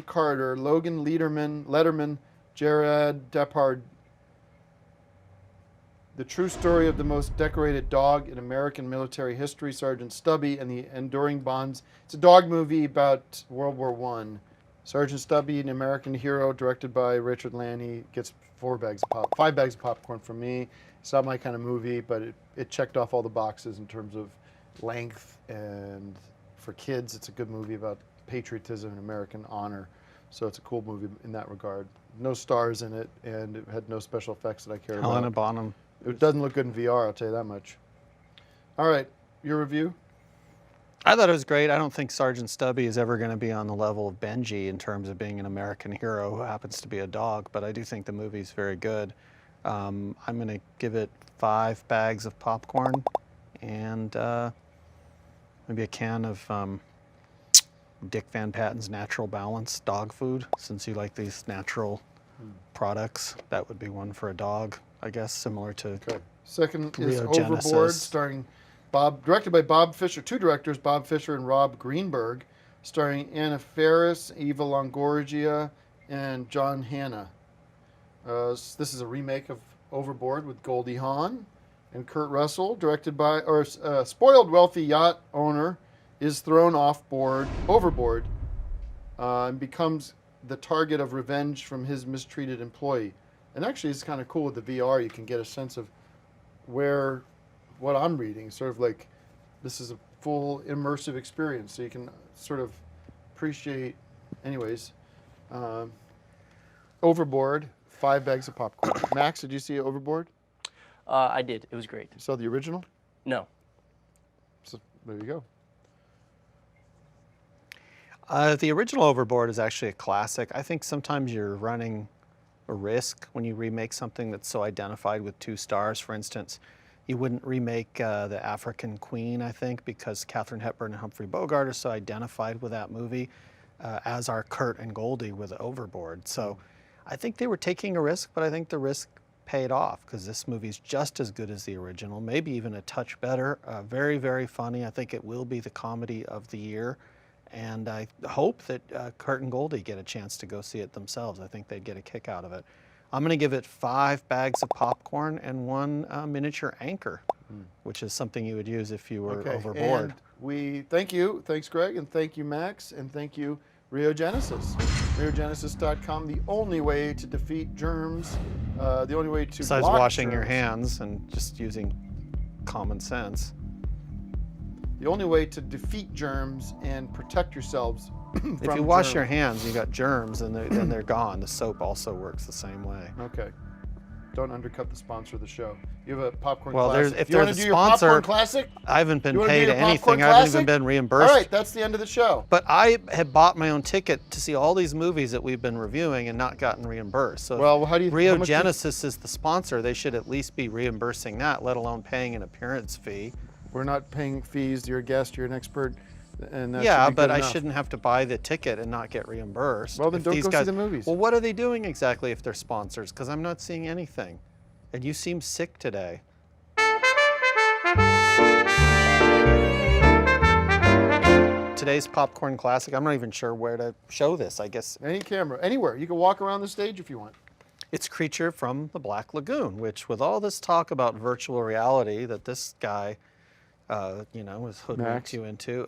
Carter, Logan Letterman, Jared Deppard. The true story of the most decorated dog in American military history, Sergeant Stubby and the enduring bonds. It's a dog movie about World War I. Sergeant Stubby, an American hero, directed by Richard Lanny, gets 5 bags of popcorn from me. It's not my kind of movie, but it checked off all the boxes in terms of length, and for kids, it's a good movie about patriotism and American honor. So it's a cool movie in that regard. No stars in it, and it had no special effects that I care Helena about. Bonham. It doesn't look good in VR, I'll tell you that much. All right, your review? I thought it was great. I don't think Sergeant Stubby is ever going to be on the level of Benji in terms of being an American hero who happens to be a dog, but I do think the movie's very good. I'm going to give it 5 bags of popcorn and maybe a can of Dick Van Patten's Natural Balance dog food, since you like these natural products. That would be one for a dog, I guess, similar to Okay. Second is Rheogenesis. Overboard, starring directed by Bob Fisher, 2 directors, Bob Fisher and Rob Greenberg, starring Anna Faris, Eva Longoria, and John Hanna. This is a remake of Overboard with Goldie Hawn and Kurt Russell, directed by, spoiled wealthy yacht owner is thrown overboard, and becomes the target of revenge from his mistreated employee. And actually, it's kind of cool with the VR. You can get a sense of what I'm reading. Sort of like this is a full immersive experience, so you can sort of appreciate. Anyways, Overboard, 5 bags of popcorn. Max, did you see Overboard? I did. It was great. You saw the original? No. So there you go. The original Overboard is actually a classic. I think sometimes you're running a risk when you remake something that's so identified with 2 stars. For instance, you wouldn't remake The African Queen, I think, because Katharine Hepburn and Humphrey Bogart are so identified with that movie, as are Kurt and Goldie with Overboard. So I think they were taking a risk, but I think the risk paid off because this movie's just as good as the original, maybe even a touch better. Very, very funny. I think it will be the comedy of the year. And I hope that Kurt and Goldie get a chance to go see it themselves. I think they'd get a kick out of it. I'm going to give it 5 bags of popcorn and 1 miniature anchor, which is something you would use if you were overboard. And we thank you. Thanks, Greg. And thank you, Max. And thank you, Rio Genesis. RioGenesis.com, the only way to defeat germs, the only way to Besides block washing your germs. hands and just using common sense. The only way to defeat germs and protect yourselves from If you wash germs. your hands, you got germs, and then they're gone. The soap also works the same way. Okay. Don't undercut the sponsor of the show. You have a popcorn Well, classic. if you want they're to the do your popcorn sponsor, classic? I haven't been You wanna do paid your popcorn anything. I haven't even classic? been reimbursed. All right, that's the end of the show. But I had bought my own ticket to see all these movies that we've been reviewing and not gotten reimbursed. So Well, how do you- Rio how much do you- Genesis is the sponsor. They should at least be reimbursing that, let alone paying an appearance fee. We're not paying fees. You're a guest. You're an expert. And that Yeah, should be but good I enough. shouldn't have to buy the ticket and not get reimbursed. Well, then If don't these go see guys, the movies. Well, what are they doing exactly if they're sponsors? Because I'm not seeing anything. And you seem sick today. Today's Popcorn Classic, I'm not even sure where to show this. I guess Any camera, anywhere. You can walk around the stage if you want. it's Creature from the Black Lagoon, which with all this talk about virtual reality that this guy, has hoodwinked Max. you into,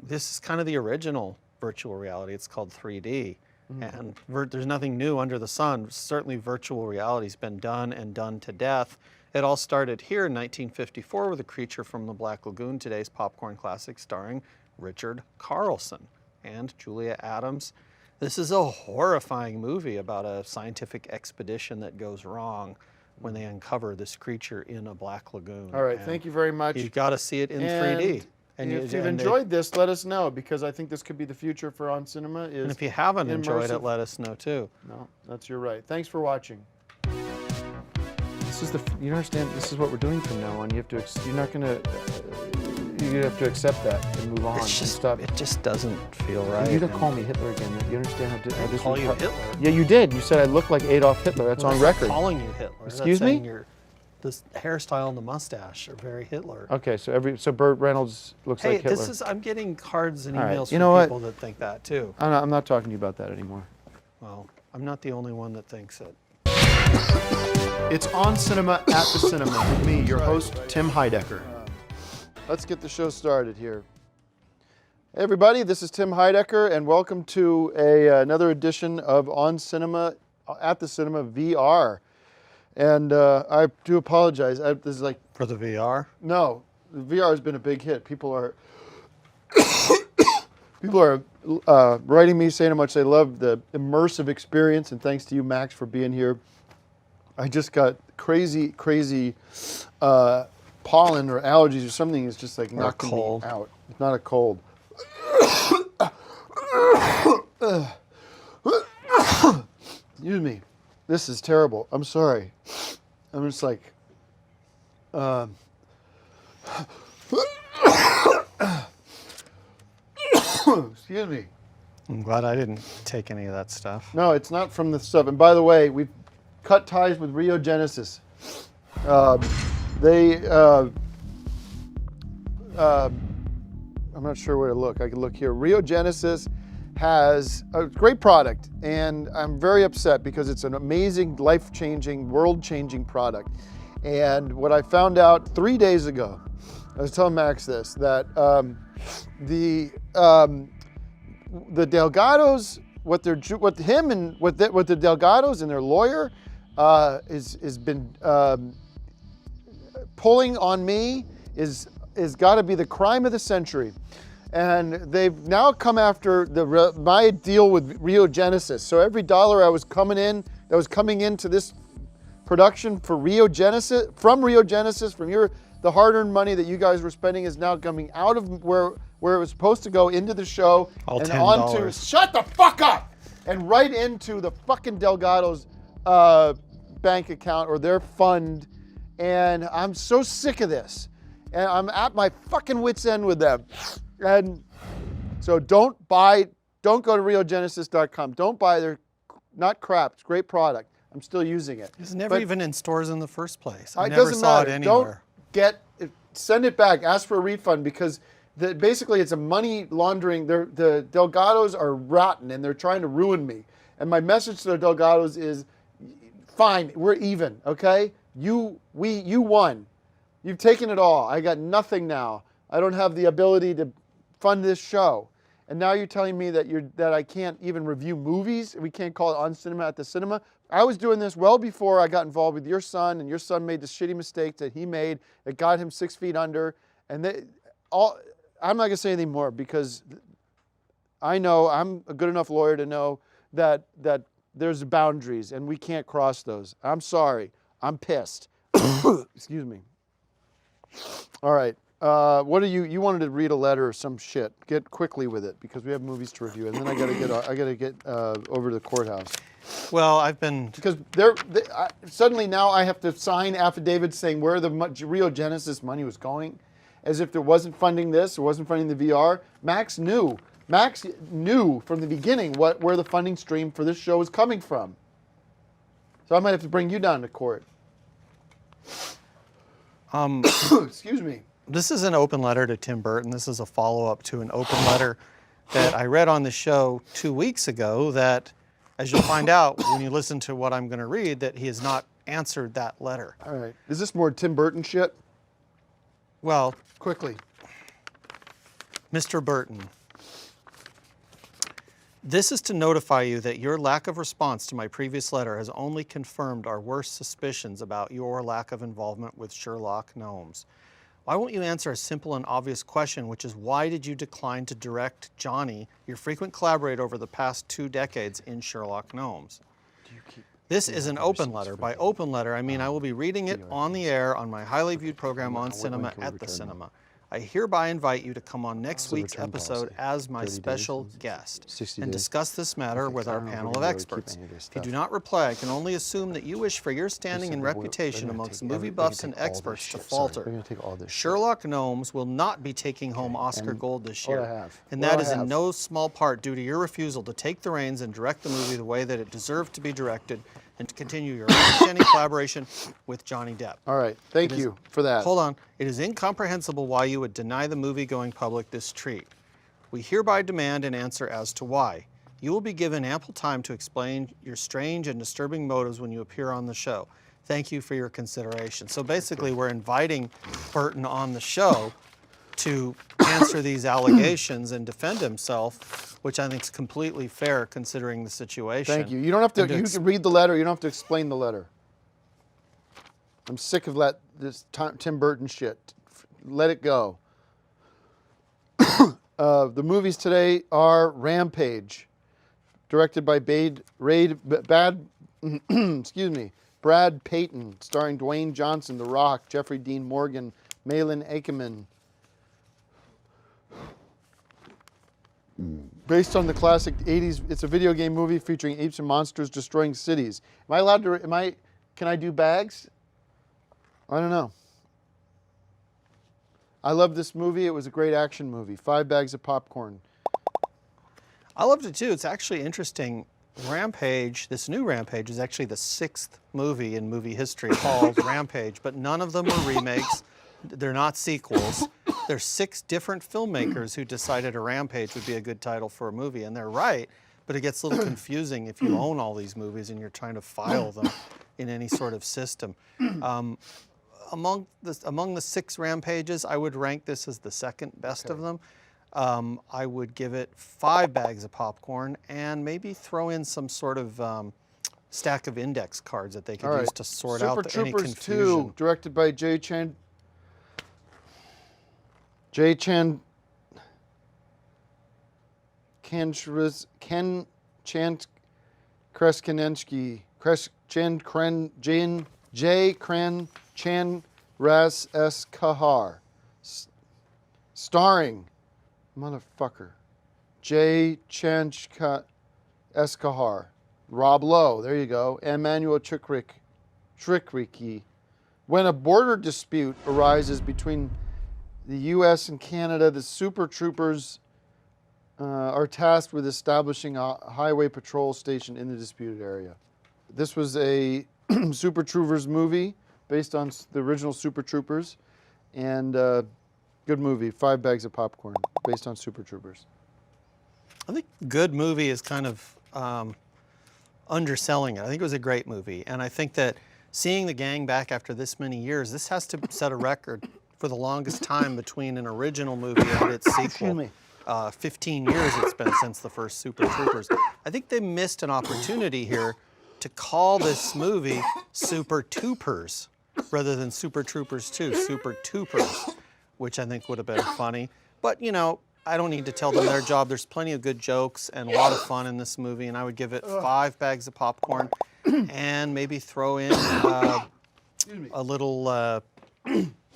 this is kind of the original virtual reality. It's called 3D. And there's nothing new under the sun. Certainly virtual reality's been done and done to death. It all started here in 1954 with A Creature from the Black Lagoon, today's Popcorn Classic, starring Richard Carlson and Julia Adams. This is a horrifying movie about a scientific expedition that goes wrong when they uncover this creature in a black lagoon. All right, And thank you very much. You've got to see it in And 3D. if you've enjoyed this, let us know, because I think this could be the future for On Cinema. And if you haven't enjoyed it, immersive. let us know too. No, that's your right. Thanks for watching. This is you understand. This is what we're doing from now on. You have to. You're not gonna. You have to accept that and move on. It's and just, stop. it just doesn't feel right. You don't and call me Hitler again. You understand how I this call was- you Hitler. Yeah, you did. You said I look like Adolf Hitler. That's on That's not record. calling you Hitler. Excuse That's me? saying this hairstyle and the mustache are very Hitler. Okay, so Burt Reynolds looks Hey, like Hitler. I'm getting cards and All right, emails you from know what? people that think that too. I'm not talking to you about that anymore. Well, I'm not the only one that thinks it. It's On Cinema at the Cinema with me, your host, Tim Heidecker. Let's get the show started here. Hey everybody, this is Tim Heidecker, and welcome to another edition of On Cinema at the Cinema VR. And I do apologize. This is like, For the VR? no, the VR has been a big hit. People are writing me saying how much they love the immersive experience, and thanks to you, Max, for being here. I just got crazy pollen or allergies or something is just like knocking cold. me out. It's not a cold. Excuse me. This is terrible. I'm sorry. I'm just like, excuse me. I'm glad I didn't take any of that stuff. No, it's not from the stuff. And by the way, we've cut ties with Rio Genesis. I'm not sure where to look. I can look here. Rio Genesis has a great product, and I'm very upset because it's an amazing, life-changing, world-changing product. And what I found out 3 days ago, I was telling Max this, that the Delgados, what the Delgados and their lawyer has been pulling on me is got to be the crime of the century. And they've now come after my deal with Rio Genesis. So every dollar that was coming into this production for Rio Genesis, from the hard-earned money that you guys were spending is now coming out of where it was supposed to go into the show All and $10. onto, shut the fuck up, and right into the fucking Delgado's bank account or their fund. And I'm so sick of this. And I'm at my fucking wit's end with them. And so don't go to RioGenesis.com. Don't buy their, not crap, it's a great product. I'm still using it. It's never even in stores in the first place. I It never doesn't saw matter. it anywhere. Send it back, ask for a refund, because basically it's a money laundering. The Delgados are rotten and they're trying to ruin me. And my message to the Delgados is, fine, we're even, okay? You won. You've taken it all. I got nothing now. I don't have the ability to fund this show. And now you're telling me that I can't even review movies? We can't call it On Cinema at the Cinema? I was doing this well before I got involved with your son, and your son made the shitty mistake that he made that got him 6 feet under. And I'm not going to say anything more, because I know I'm a good enough lawyer to know that there's boundaries and we can't cross those. I'm sorry. I'm pissed. Excuse me. All right. What are you wanted to read a letter or some shit. Get quickly with it, because we have movies to review, and then I gotta get over to the courthouse. Well, I've been... Because suddenly now I have to sign affidavits saying where the Rio Genesis money was going, as if there wasn't funding this or wasn't funding the VR. Max knew from the beginning where the funding stream for this show was coming from. So I might have to bring you down to court. Excuse me. This is an open letter to Tim Burton. This is a follow-up to an open letter that I read on the show 2 weeks ago that, as you'll find out when you listen to what I'm going to read, that he has not answered that letter. All right. Is this more Tim Burton shit? Well, Quickly. Mr. Burton, this is to notify you that your lack of response to my previous letter has only confirmed our worst suspicions about your lack of involvement with Sherlock Gnomes. Why won't you answer a simple and obvious question, which is why did you decline to direct Johnny, your frequent collaborator over the past 2 decades, in Sherlock Gnomes? This is an open letter. By open letter, I mean I will be reading it on the air on my highly viewed program On Cinema at the Cinema. I hereby invite you to come on next week's episode as my special guest and discuss this matter with our panel of experts. If you do not reply, I can only assume that you wish for your standing and reputation amongst movie buffs and experts to falter. Sherlock Gnomes will not be taking home Oscar Gold this year, and that is in no small part due to your refusal to take the reins and direct the movie the way that it deserved to be directed, and to continue your outstanding collaboration with Johnny Depp. All right. Thank you for that. Hold on. It is incomprehensible why you would deny the movie-going public this treat. We hereby demand an answer as to why. You will be given ample time to explain your strange and disturbing motives when you appear on the show. Thank you for your consideration. So basically, we're inviting Burton on the show to answer these allegations and defend himself, which I think is completely fair considering the situation. Thank you. You don't have to. You can read the letter. You don't have to explain the letter. I'm sick of this Tim Burton shit. Let it go. The movies today are Rampage, directed by Brad Payton, starring Dwayne Johnson, The Rock, Jeffrey Dean Morgan, Malin Akerman. Based on the classic 80s, it's a video game movie featuring apes and monsters destroying cities. Am I allowed to, can I do bags? I don't know. I love this movie. It was a great action movie. 5 bags of popcorn. I loved it too. It's actually interesting. Rampage, this new Rampage, is actually the 6th movie in movie history called Rampage, but none of them are remakes. They're not sequels. There's 6 different filmmakers who decided a Rampage would be a good title for a movie, and they're right, but it gets a little confusing if you own all these movies and you're trying to file them in any sort of system. Among the 6 Rampages, I would rank this as the 2nd best of them. I would give it 5 bags of popcorn and maybe throw in some sort of stack of index cards that they could use to sort out any confusion. Super Troopers 2, directed by Ken Kreskinensky, J. Cran Chan Ras S. Kahar. Starring, motherfucker, J. Chanchka S. Kahar. Rob Lowe, there you go. Emmanuel Trickricki. When a border dispute arises between the U.S. and Canada, the Super Troopers are tasked with establishing a highway patrol station in the disputed area. This was a Super Troopers movie based on the original Super Troopers, and good movie. 5 bags of popcorn based on Super Troopers. I think good movie is kind of underselling it. I think it was a great movie, and I think that seeing the gang back after this many years, this has to set a record for the longest time between an original movie and its sequel. Excuse me. 15 years it's been since the first Super Troopers. I think they missed an opportunity here to call this movie Super Troopers rather than Super Troopers 2, Super Troopers, which I think would have been funny. But, you know, I don't need to tell them their job. There's plenty of good jokes and a lot of fun in this movie, and I would give it 5 bags of popcorn and maybe throw in a little,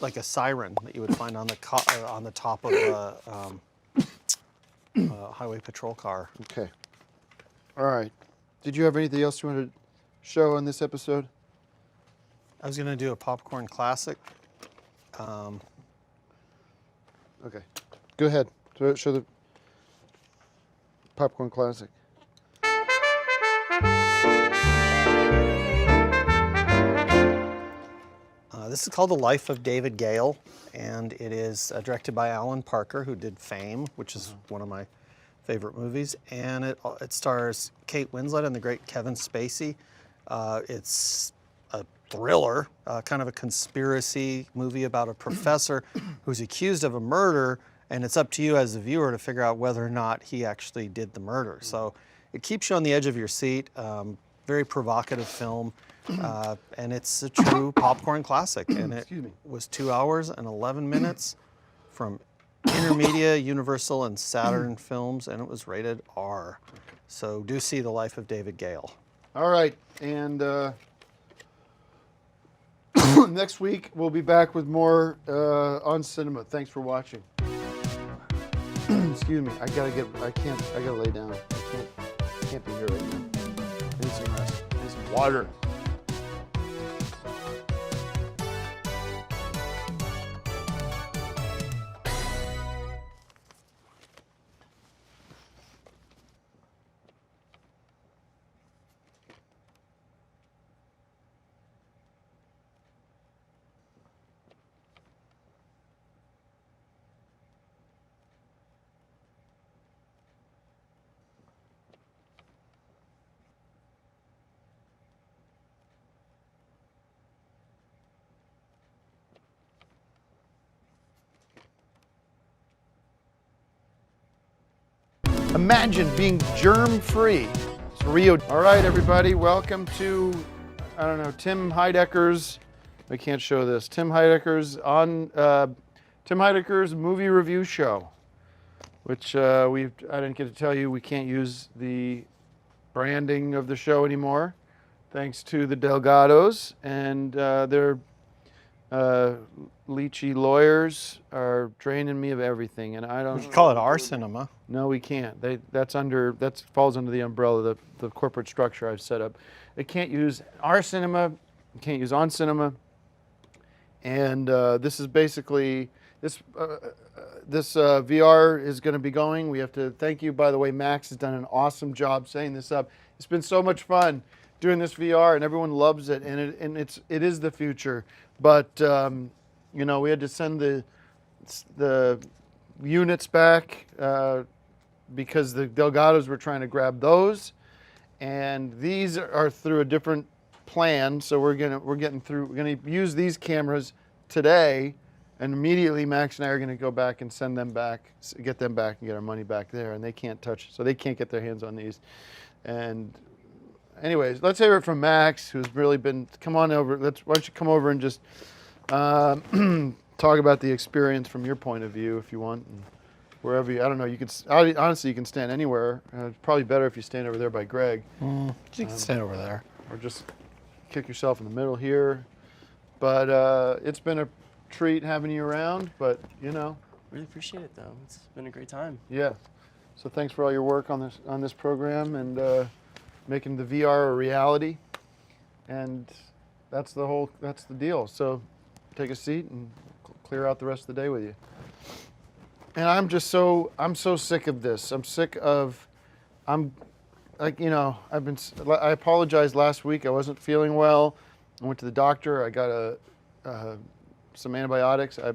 like a siren that you would find on the top of a highway patrol car. Okay. All right. Did you have anything else you wanted to show on this episode? I was going to do a popcorn classic. Okay. Go ahead. Show the popcorn classic. This is called The Life of David Gale, and it is directed by Alan Parker, who did Fame, which is one of my favorite movies, and it stars Kate Winslet and the great Kevin Spacey. It's a thriller, kind of a conspiracy movie about a professor who's accused of a murder, and it's up to you as a viewer to figure out whether or not he actually did the murder. So it keeps you on the edge of your seat. Very provocative film, and it's a true popcorn classic. And it was 2 hours and 11 minutes from Intermedia, Universal, and Saturn Films, and it was rated R. So do see The Life of David Gale. All right. And next week, we'll be back with more on cinema. Thanks for watching. Excuse me. I gotta lay down. I can't be here right now. I need some rest. I need some water. Imagine being germ-free. It's Rio. All right, everybody, welcome to, I don't know, Tim Heidecker's, I can't show this, Tim Heidecker's movie review show, which I didn't get to tell you, we can't use the branding of the show anymore, thanks to the Delgados, and their leechy lawyers are draining me of everything, and I don't. We could call it our cinema. No, we can't. That falls under the umbrella, the corporate structure I've set up. It can't use our cinema. It can't use on cinema. And this is basically this VR is going to be going. We have to thank you, by the way. Max has done an awesome job setting this up. It's been so much fun doing this VR, and everyone loves it. And it is the future. But you know, we had to send the units back because the Delgados were trying to grab those, and these are through a different plan. So we're gonna use these cameras today, and immediately Max and I are gonna go back and send them back, get them back, and get our money back there. And they can't touch, so they can't get their hands on these. And anyways, let's hear it from Max, who's really been. Come on over. Why don't you come over and just talk about the experience from your point of view, if you want. And wherever you, I don't know. You could honestly, you can stand anywhere. It's probably better if you stand over there by Greg. You can stand over there, or just kick yourself in the middle here. But it's been a treat having you around, but you know. Really appreciate it, though. It's been a great time. Yeah. So thanks for all your work on this program and making the VR a reality. And that's the deal. So take a seat and clear out the rest of the day with you. And I'm so sick of this. I apologized last week. I wasn't feeling well. I went to the doctor. I got some antibiotics. I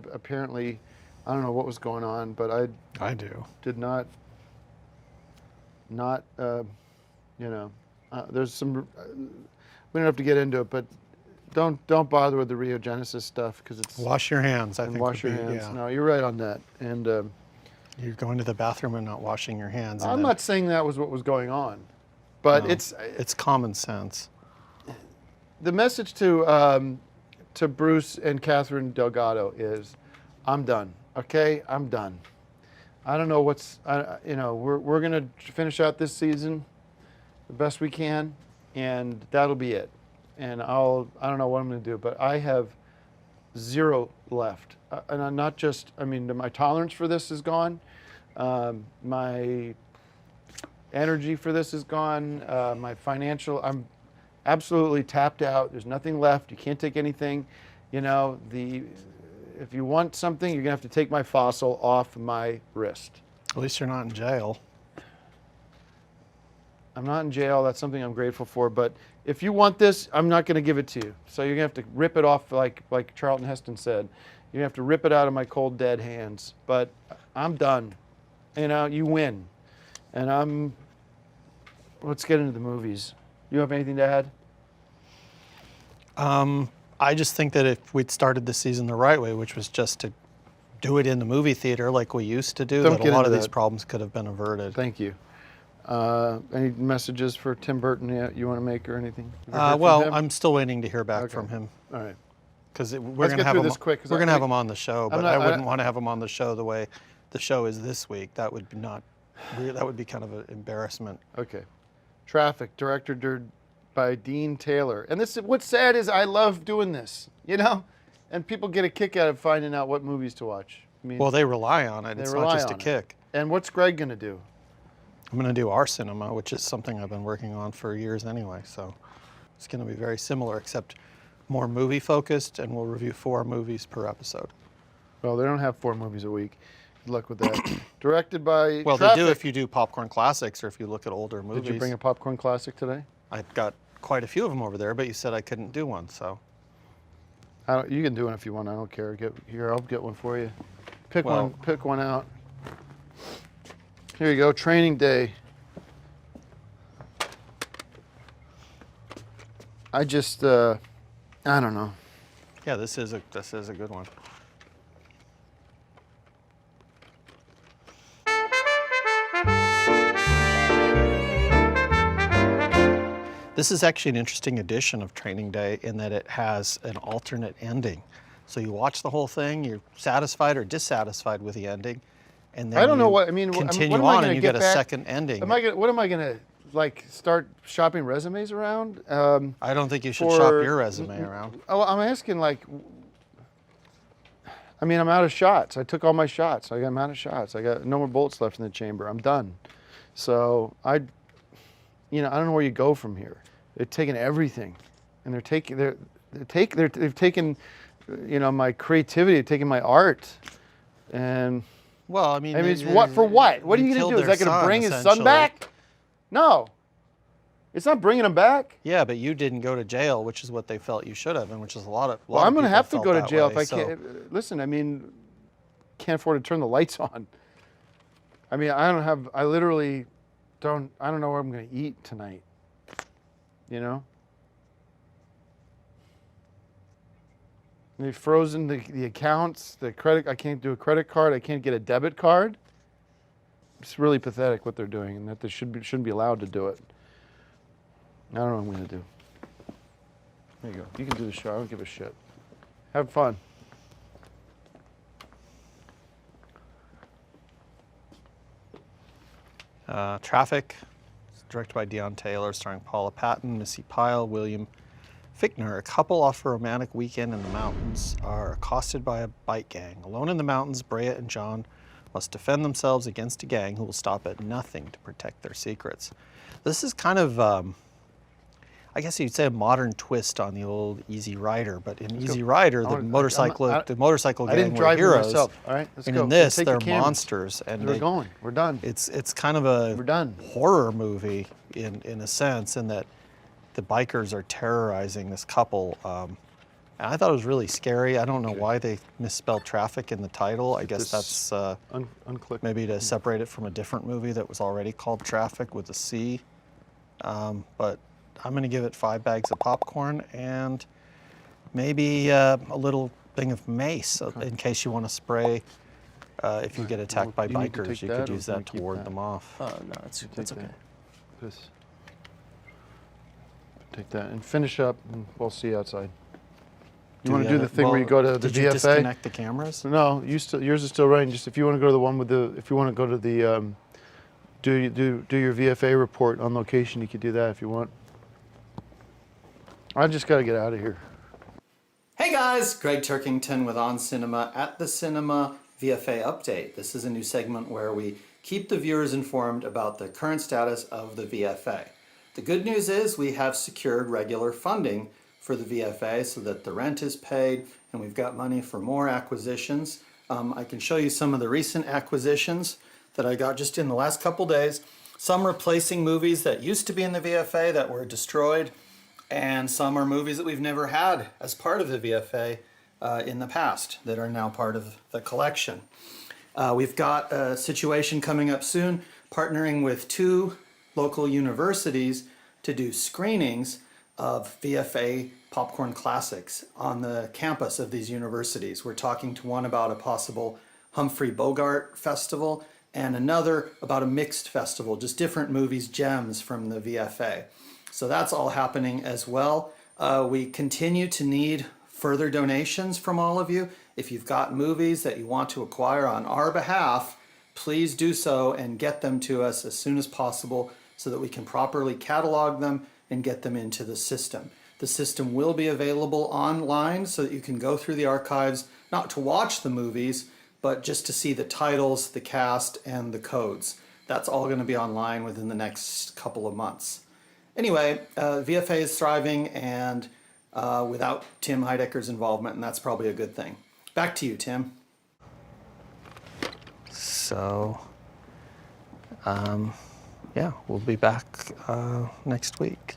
don't know what was going on, but I do. did not, there's some, we don't have to get into it, but don't bother with the Rheogenesis stuff because it's, Wash your hands, I and think. wash your would be- hands. yeah. No, you're right on that. And You're going to the bathroom and not washing your hands. and I'm then- not saying that was what was going on, but No, it's common sense. the message to Bruce and Catherine Delgado is, I'm done. Okay, I'm done. I don't know we're gonna finish out this season the best we can, and that'll be it. And I don't know what I'm gonna do, but I have zero left. And I'm not just, my tolerance for this is gone. My energy for this is gone. My financial, I'm absolutely tapped out. There's nothing left. You can't take anything. If you want something, you're gonna have to take my fossil off my wrist. At least you're not in jail. I'm not in jail. That's something I'm grateful for. But if you want this, I'm not going to give it to you. So you're going to have to rip it off like Charlton Heston said. You're going to have to rip it out of my cold, dead hands. But I'm done. You win. And let's get into the movies. You have anything to add? I just think that if we'd started the season the right way, which was just to do it in the movie theater like we used to do, Don't that a get lot into of these that. problems could have been averted. Thank you. Any messages for Tim Burton you want to make or anything? You ever heard from Well, him? I'm still waiting to hear back Okay. from him. All right. Because we're Let's going to get have through him. this quick, 'cause We're going to I- have him on the show, but not- I wouldn't want to have him on the show the way the show is this week. That would be not. That would be kind of an embarrassment. Okay. Traffic, directed by Dean Taylor. And what's sad is I love doing this, and people get a kick out of finding out what movies to watch. Well, they rely on it. They It's rely not just a on it. kick. And what's Greg going to do? I'm going to do our cinema, which is something I've been working on for years anyway. So it's going to be very similar, except more movie focused, and we'll review 4 movies per episode. Well, they don't have 4 movies a week. Good luck with that. Directed by Well, Traffic. they do if you do popcorn classics or if you look at older movies. Did you bring a popcorn classic today? I've got quite a few of them over there, but you said I couldn't do one, so. You can do one if you want. I don't care. I'll get one for you. Pick Well- one out. Here you go. Training Day. I don't know. Yeah, this is a good one. This is actually an interesting edition of Training Day in that it has an alternate ending. So you watch the whole thing, you're satisfied or dissatisfied with the ending, and then I don't know you what I mean. continue what am I on gonna and you get get a back? second ending. What am I gonna start shopping resumes around? I don't think you should shop your resume around. Oh, I'm asking I'm out of shots. I took all my shots. I'm out of shots. I got no more bullets left in the chamber. I'm done. So I don't know where you go from here. They're taking everything, and they've taken, my creativity, they've taken my art, and Well, it's what for what? What are you going to do? Is that going to bring his son back? No, it's not bringing him back. Yeah, but you didn't go to jail, which is what they felt you should have, and which is a lot of. Well, I'm going to people have to felt go to that jail way, if I so- can't. Listen, can't afford to turn the lights on. I literally don't. I don't know where I'm going to eat tonight. They've frozen the accounts, the credit. I can't do a credit card. I can't get a debit card. It's really pathetic what they're doing, and that they shouldn't be allowed to do it. I don't know what I'm going to do. There you go. You can do the show. I don't give a shit. Have fun. Traffic, it's directed by Deon Taylor, starring Paula Patton, Missy Pyle, William Fichtner, a couple off a romantic weekend in the mountains, are accosted by a bike gang. Alone in the mountains, Brea and John must defend themselves against a gang who will stop at nothing to protect their secrets. This is kind of, I guess you'd say, a modern twist on the old Easy Rider, but in Easy Rider, the motorcycle I didn't gang were drive here heroes. myself. All right, let's And go. in this, Take they're your cameras. monsters, and We're going. We're done. it's kind of a We're done. horror movie in a sense, in that the bikers are terrorizing this couple. And I thought it was really scary. I don't know why they misspelled traffic in the title. I guess this that's Unclick. maybe to separate it from a different movie that was already called Traffic with a C. But I'm going to give it 5 bags of popcorn and maybe a little thing of mace in case you want to spray. If you get attacked by Do you need to bikers, take you that, could or use can we that to keep ward that? them off. Oh no, that's okay. This. Take that and finish up, and we'll see you outside. You want to do the thing where you go to the Did you VFA? disconnect the cameras? No, yours is still running. Just if you want to go to the one with the, if you want to go to the, do your VFA report on location, you could do that if you want. I just got to get out of here. Hey guys, Greg Turkington with On Cinema at the Cinema VFA Update. This is a new segment where we keep the viewers informed about the current status of the VFA. The good news is we have secured regular funding for the VFA so that the rent is paid and we've got money for more acquisitions. I can show you some of the recent acquisitions that I got just in the last couple days. Some replacing movies that used to be in the VFA that were destroyed, and some are movies that we've never had as part of the VFA in the past that are now part of the collection. We've got a situation coming up soon, partnering with 2 local universities to do screenings of VFA popcorn classics on the campus of these universities. We're talking to one about a possible Humphrey Bogart festival and another about a mixed festival, just different movies, gems from the VFA. So that's all happening as well. We continue to need further donations from all of you. If you've got movies that you want to acquire on our behalf, please do so and get them to us as soon as possible so that we can properly catalog them and get them into the system. The system will be available online so that you can go through the archives, not to watch the movies, but just to see the titles, the cast, and the codes. That's all going to be online within the next couple of months. Anyway, VFA is thriving and without Tim Heidecker's involvement, and that's probably a good thing. Back to you, Tim. So, yeah, we'll be back next week.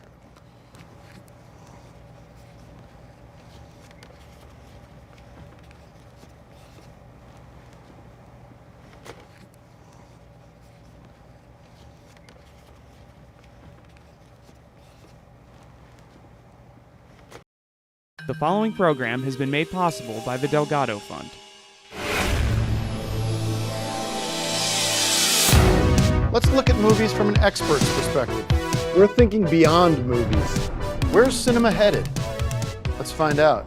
The following program has been made possible by the Delgado Fund. Let's look at movies from an expert's perspective. We're thinking beyond movies. Where's cinema headed? Let's find out.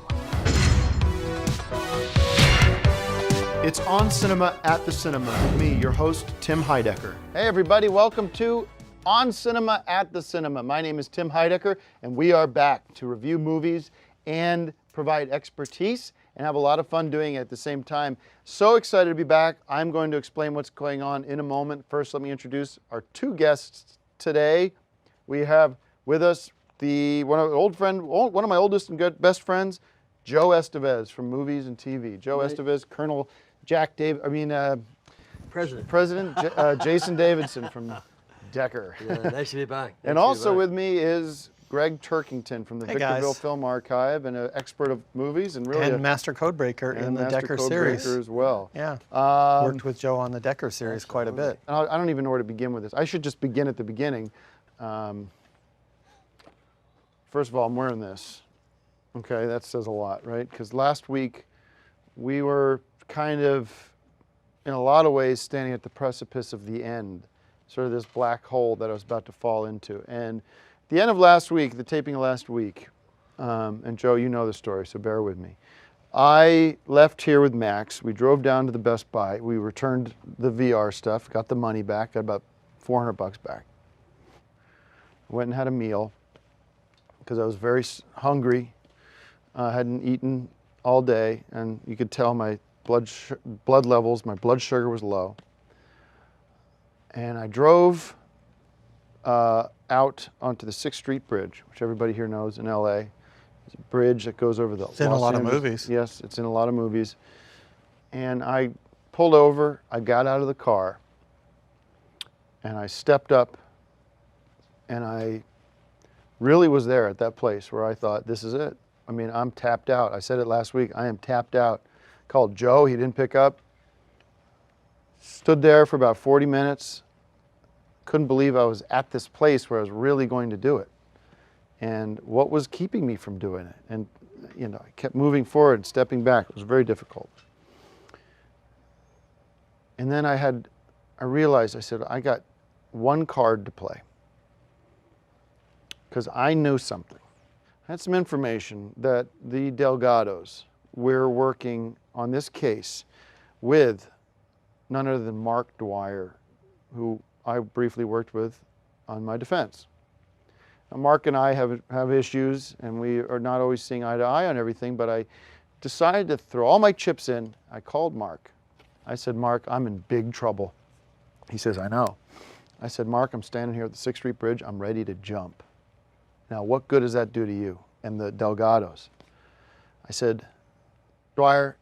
It's On Cinema at the Cinema with me, your host, Tim Heidecker. Hey everybody, welcome to On Cinema at the Cinema. My name is Tim Heidecker, and we are back to review movies and provide expertise and have a lot of fun doing it at the same time. So excited to be back. I'm going to explain what's going on in a moment. First, let me introduce our 2 guests today. We have with us one of my oldest and best friends, Joe Estevez from Movies and TV. Joe Estevez, Colonel President Jason Davidson from Decker. Yeah, nice to be back. And also with me is Greg Turkington from the Hey, Victorville guys. Film Archive and an expert of movies and really And Master Codebreaker in the Master Decker Codebreaker series. as well. Yeah, Um, worked with Joe on the Decker series quite a bit. And I don't even know where to begin with this. I should just begin at the beginning. First of all, I'm wearing this. Okay, that says a lot, right? Because last week we were kind of, in a lot of ways, standing at the precipice of the end, sort of this black hole that I was about to fall into. And at the end of last week, the taping of last week, and Joe, you know the story, so bear with me. I left here with Max. We drove down to the Best Buy. We returned the VR stuff, got the money back, got about $400 back. Went and had a meal, because I was very hungry. I hadn't eaten all day, and you could tell my blood levels, my blood sugar was low. And I drove out onto the 6th Street Bridge, which everybody here knows in LA. It's a bridge that goes over the It's in a lot of movies. Yes, it's in a lot of movies. And I pulled over, I got out of the car, and I stepped up, and I really was there at that place where I thought, this is it. I mean, I'm tapped out. I said it last week, I am tapped out. Called Joe, he didn't pick up. Stood there for about 40 minutes. Couldn't believe I was at this place where I was really going to do it. And what was keeping me from doing it? And you know, I kept moving forward and stepping back. It was very difficult. And then I realized, I said, I got one card to play. Because I knew something. I had some information that the Delgados were working on this case with none other than Mark Dwyer, who I briefly worked with on my defense. Now, Mark and I have issues, and we are not always seeing eye to eye on everything, but I decided to throw all my chips in. I called Mark. I said, Mark, I'm in big trouble. He says, I know. I said, Mark, I'm standing here at the 6th Street Bridge. I'm ready to jump. Now, what good does that do to you and the Delgados? I said, Dwyer,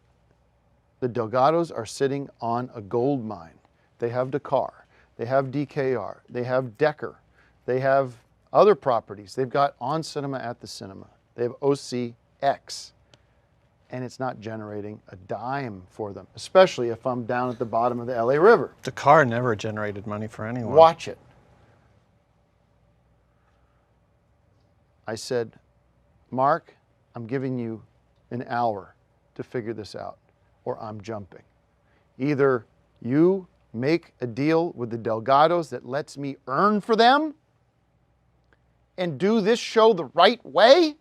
the Delgados are sitting on a gold mine. They have Dakar. They have DKR. They have Decker. They have other properties. They've got On Cinema at the Cinema. They have SXEX. And it's not generating a dime for them, especially if I'm down at the bottom of the LA River. Dakar never generated money for anyone. Watch it. I said, Mark, I'm giving you an hour to figure this out, or I'm jumping. Either you make a deal with the Delgados that lets me earn for them and do this show the right way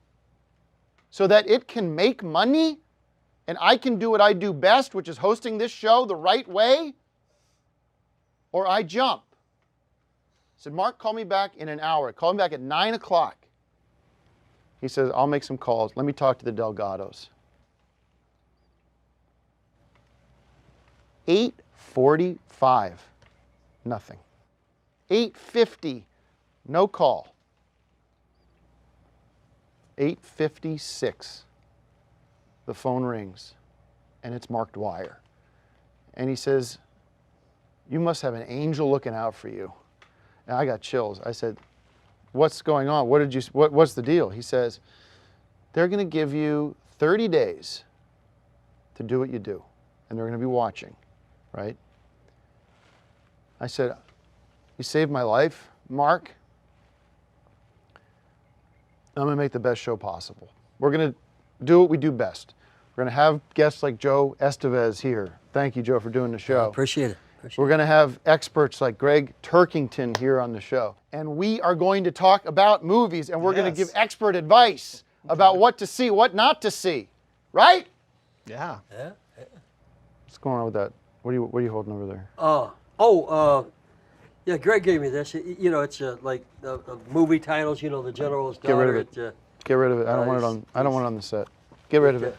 so that it can make money and I can do what I do best, which is hosting this show the right way, or I jump. I said, Mark, call me back in an hour. Call me back at 9 o'clock. He says, I'll make some calls. Let me talk to the Delgados. 8:45, nothing. 8:50, no call. 8:56, the phone rings, and it's Mark Dwyer. And he says, you must have an angel looking out for you. And I got chills. I said, what's going on? What's the deal? He says, they're going to give you 30 days to do what you do, and they're going to be watching, right? I said, you saved my life, Mark. I'm going to make the best show possible. We're going to do what we do best. We're going to have guests like Joe Estevez here. Thank you, Joe, for doing the show. Appreciate it. We're going to have experts like Greg Turkington here on the show. And we are going to talk about movies, and we're going to give expert advice about what to see, what not to see. Right? Yeah. What's going on with that? What are you holding over there? Yeah, Greg gave me this. You know, it's like the movie titles. You know, The General's Daughter. Get rid of it. Get rid of it. I don't want it on. I don't want it on the set. Get rid of it.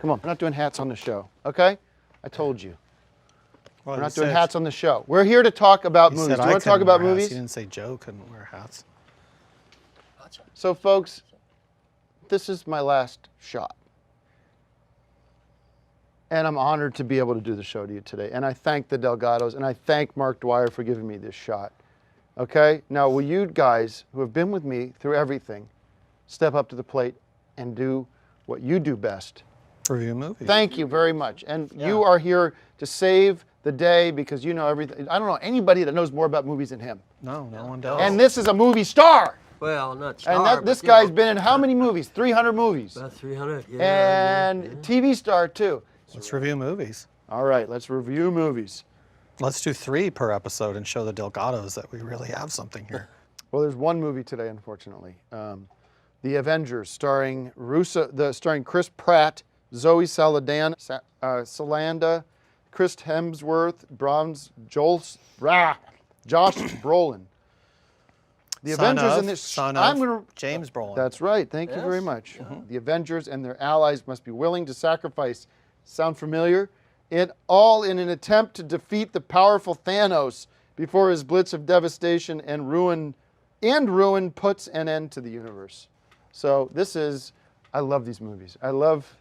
Come on. We're not doing hats on the show. Okay? I told you. Well, We're not doing hats on the show. We're here to talk about he movies. said Do you want to talk about movies? He didn't say Joe couldn't wear hats. So, folks, this is my last shot. And I'm honored to be able to do the show to you today. And I thank the Delgados, and I thank Mark Dwyer for giving me this shot. Okay? Now, will you guys, who have been with me through everything, step up to the plate and do what you do best? Review movies. Thank you very much. And you are here to save the day because you know everything. I don't know anybody that knows more about movies than him. No one does. And this is a movie star. Well, not star. And this guy's been in how many movies? 300 movies. About 300. Yeah. And TV star too. Let's review movies. All right, let's review movies. Let's do 3 per episode and show the Delgados that we really have something here. Well, there's one movie today, unfortunately. The Avengers, starring Chris Pratt, Zoe Saldana, Chris Hemsworth, Josh Brolin. The Son Avengers of, and this. son I'm of gonna. James Brolin. That's right. Thank you very Yes. much. The Avengers and their allies must be willing to sacrifice. Sound familiar? It all in an attempt to defeat the powerful Thanos before his blitz of devastation and ruin puts an end to the universe. So this is. I love these movies. I love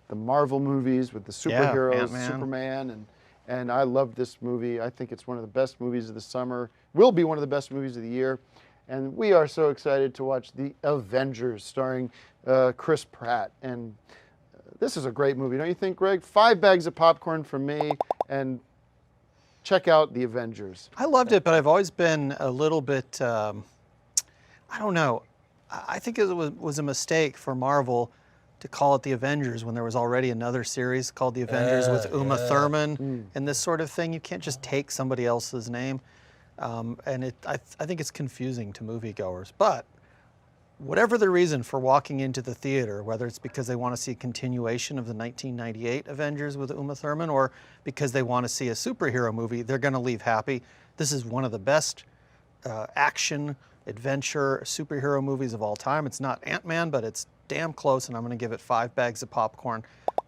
the Marvel movies with the superheroes, Ant-Man. Superman, and I love this movie. I think it's one of the best movies of the summer. Will be one of the best movies of the year. And we are so excited to watch The Avengers starring Chris Pratt. And this is a great movie, don't you think, Greg? 5 bags of popcorn from me, and check out The Avengers. I loved it, but I've always been a little bit, I don't know. I think it was a mistake for Marvel to call it The Avengers when there was already another series called The Avengers with Uma Thurman and this sort of thing. You can't just take somebody else's name. And I think it's confusing to moviegoers. But whatever the reason for walking into the theater, whether it's because they want to see a continuation of the 1998 Avengers with Uma Thurman or because they want to see a superhero movie, they're going to leave happy. This is one of the best action, adventure, superhero movies of all time. It's not Ant-Man, but it's damn close, and I'm going to give it 5 bags of popcorn,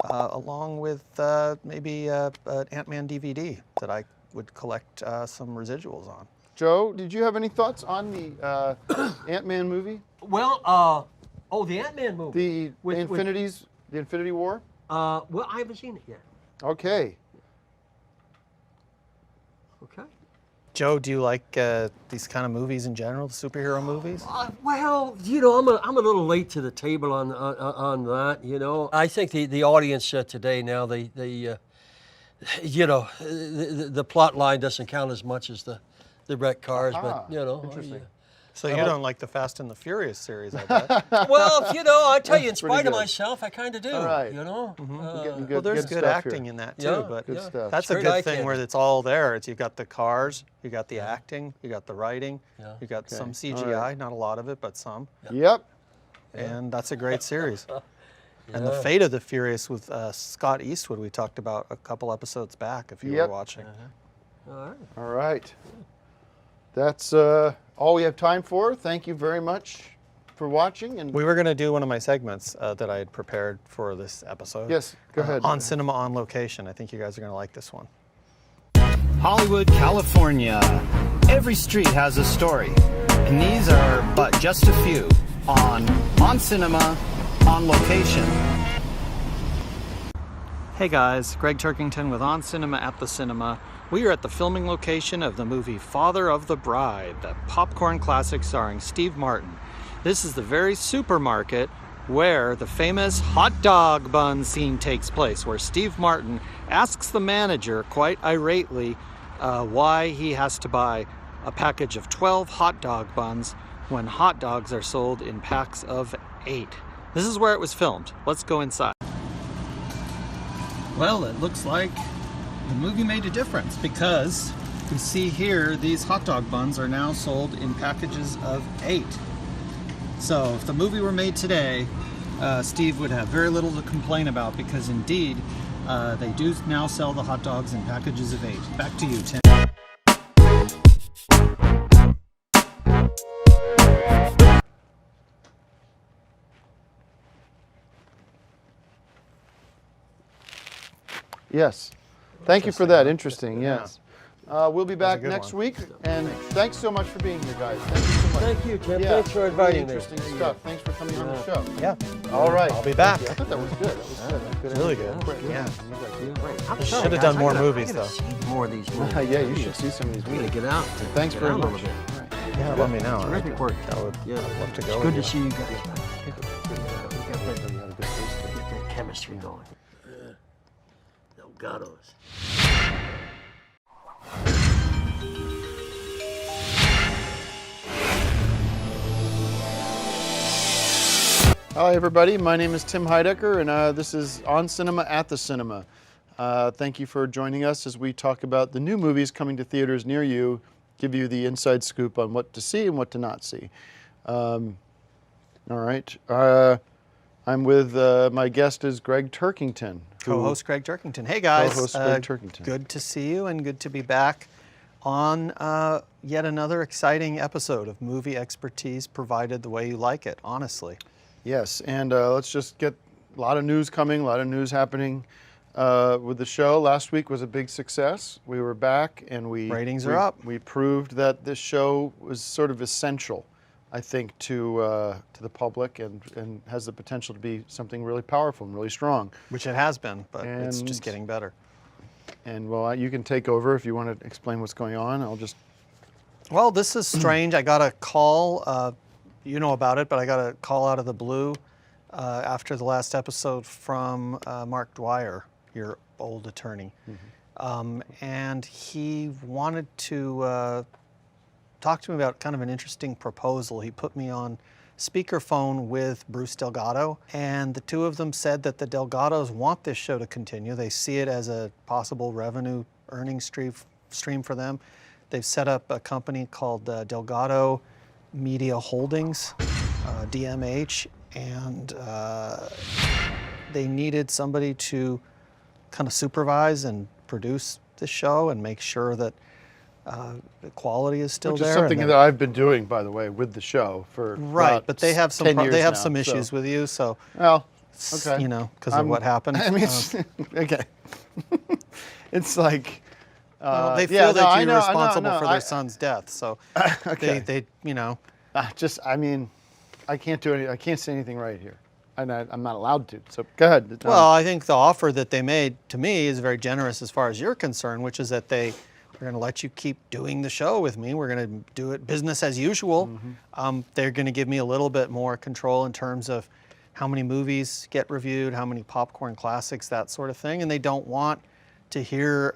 along with maybe an Ant-Man DVD that I would collect some residuals on. Joe, did you have any thoughts on the Ant-Man movie? Well, the Ant-Man movie. The Infinity War? Well, I haven't seen it yet. Okay. Okay. Joe, do you like these kind of movies in general, the superhero movies? Well, I'm a little late to the table on that. I think the audience today now the plot line doesn't count as much as the wrecked cars, but Interesting. So you don't like the Fast and the Furious series, I bet. Well, I tell you, in That's pretty spite of good. myself, I kind of do. All right. Well, there's good stuff acting here. in that too, Yeah, but Good stuff. that's a Straight good eye thing candy. where it's all there. It's you've got the cars, you got the acting, you got the writing, Yeah. you got some All CGI, right. not a lot of it, but some, Yep. and that's a great series. And the Fate of the Furious with Scott Eastwood, we talked about a couple episodes back. If you Yep. were watching. All right. All right. That's all we have time for. Thank you very much for watching. And We were going to do one of my segments that I had prepared for this episode. yes, go ahead. On Cinema on Location. I think you guys are going to like this one. Hollywood, California. Every street has a story, and these are but just a few on Cinema, on Location. Hey guys, Greg Turkington with On Cinema at the Cinema. We are at the filming location of the movie Father of the Bride, the popcorn classic starring Steve Martin. This is the very supermarket where the famous hot dog bun scene takes place, where Steve Martin asks the manager, quite irately, why he has to buy a package of 12 hot dog buns when hot dogs are sold in packs of 8. This is where it was filmed. Let's go inside. Well, it looks like the movie made a difference because you see here these hot dog buns are now sold in packages of 8. So if the movie were made today, Steve would have very little to complain about because indeed they do now sell the hot dogs in packages of 8. Back to you, Tim. Yes. Thank you for that. Interesting. Yeah. Yes. We'll be back good next one. week. And thanks so much for being here, guys. Thank you so much. Thank you, Tim. Yeah, Thanks for really inviting me. interesting stuff. Thanks for coming on the show. Yeah. All right. I'll be back. I thought that was good. That was good. Good Really answer. good. Yeah. I Should have done more movies, though. More of these movies. Yeah, you should see some of these I'm gonna movies. get out. Thanks Get very out a much. little bit. Yeah, let me know. Terrific work. I'd love to It's go good with to you. see you guys back. Get that chemistry going. Delgados. Hi, everybody. My name is Tim Heidecker, and this is On Cinema at the Cinema. Thank you for joining us as we talk about the new movies coming to theaters near you, give you the inside scoop on what to see and what to not see. All right. I'm with my guest is Greg Turkington. who- Co-host Greg Turkington. Hey guys. Co-host Greg Turkington. Good to see you and good to be back on yet another exciting episode of Movie Expertise Provided the Way You Like It, honestly. Yes, and let's just get a lot of news coming, a lot of news happening with the show. Last week was a big success. We were back, and Ratings are up. We proved that this show was sort of essential, I think, to the public, and has the potential to be something really powerful and really strong. Which it has been, but it's just And- getting better. And well, you can take over if you want to explain what's going on. I'll just. Well, this is strange. I got a call, you know about it, but I got a call out of the blue after the last episode from Mark Dwyer, your old attorney. And he wanted to talk to me about kind of an interesting proposal. He put me on speakerphone with Bruce Delgado, and the two of them said that the Delgados want this show to continue. They see it as a possible revenue earning stream for them. They've set up a company called Delgado Media Holdings, DMH, and they needed somebody to kind of supervise and produce the show and make sure that the quality is still Which there. is something that I've been doing, by the way, with the show for right, about but they have some 10 years now, some so- issues with you, so Well, okay. you know, because of what happened. I mean, okay. It's like. Well, they yeah, feel that I you're know, responsible no, for their son's death, so Okay. they you know. I mean, I can't do any. I can't say anything right here, and I'm not allowed to. So go ahead. Well, I think the offer that they made to me is very generous as far as you're concerned, which is that they are going to let you keep doing the show with me. We're going to do it business as usual. They're going to give me a little bit more control in terms of how many movies get reviewed, how many popcorn classics, that sort of thing. And they don't want to hear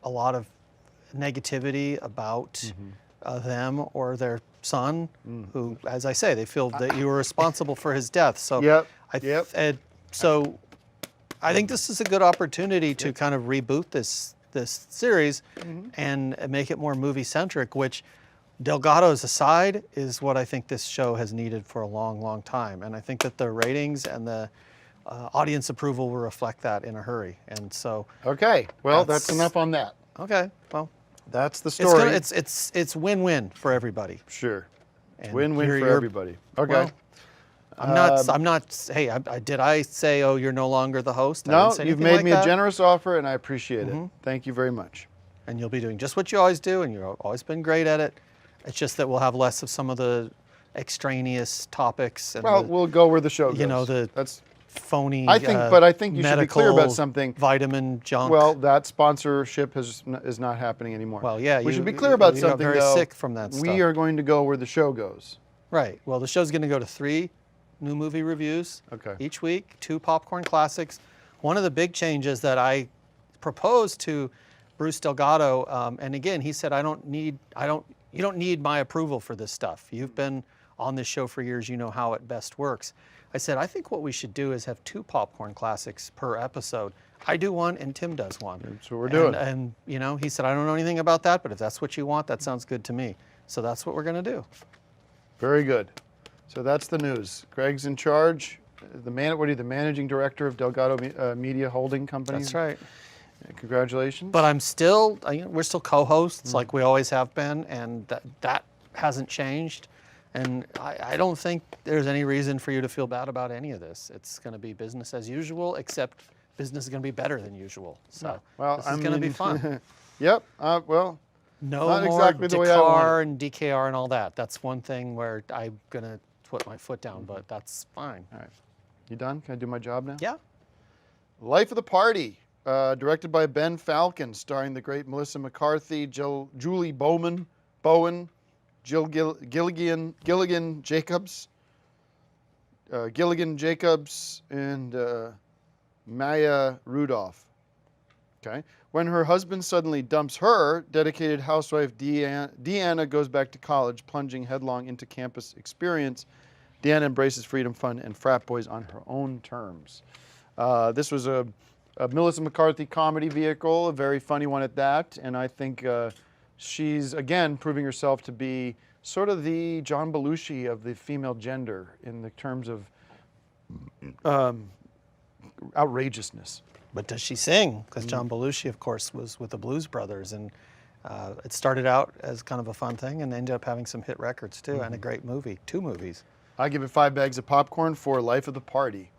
a lot of negativity about them or their son, who, as I say, they feel that you were responsible for his death. So so I think this is a good opportunity to kind of reboot this series and make it more movie centric, which, Delgado's aside, is what I think this show has needed for a long, long time. And I think that the ratings and the audience approval will reflect that in a hurry. And so. Okay. Well, that's enough on that. Okay. Well, that's the story. It's win-win for everybody. Sure. And Win-win for everybody. Okay. Well, I'm not. Hey, did I say, oh, you're no longer the host? I No, didn't say you've anything made like me that. a generous offer, and I appreciate it. Thank you very much. And you'll be doing just what you always do, and you've always been great at it. It's just that we'll have less of some of the extraneous topics. And Well, we'll go where the show goes. you know, that's phony. I think, but I think you should be clear about medical something. Vitamin junk. Well, that sponsorship is not happening anymore. Well, yeah, we you- should be clear about you got something. very though. sick from that stuff. We are going to go where the show goes. Right. Well, the show's going to go to 3 new movie reviews each week, 2 popcorn classics. One of the big changes that I proposed to Bruce Delgado, and again, he said, you don't need my approval for this stuff. You've been on this show for years. You know how it best works. I said, I think what we should do is have 2 popcorn classics per episode. I do one and Tim does one. That's what we're doing. And you know, he said, I don't know anything about that, but if that's what you want, that sounds good to me. So that's what we're going to do. Very good. So that's the news. Greg's in charge. What are you, the managing director of Delgado Media Holding Company? That's right. Congratulations. But we're still co-hosts like we always have been, and that hasn't changed. And I don't think there's any reason for you to feel bad about any of this. It's going to be business as usual, except business is going to be better than usual. So this is going to be fun. Yep. Well, no not more exactly the way I want DCAR and DKR and all that. That's one thing where I'm going to put my foot down, but that's fine. All right. You done? Can I do my job now? Yeah. Life of the Party, directed by Ben Falcon, starring the great Melissa McCarthy, Julie Bowen, Jill Gilligan Jacobs, and Maya Rudolph. Okay. When her husband suddenly dumps her, dedicated housewife Deanna goes back to college, plunging headlong into campus experience. Deanna embraces freedom, fun, and frat boys on her own terms. This was a Melissa McCarthy comedy vehicle, a very funny one at that, and I think she's, again, proving herself to be sort of the John Belushi of the female gender in the terms of outrageousness. But does she sing? Because John Belushi, of course, was with the Blues Brothers, and It started out as kind of a fun thing and ended up having some hit records too, and a great movie, 2 movies. I give it 5 bags of popcorn for Life of the Party.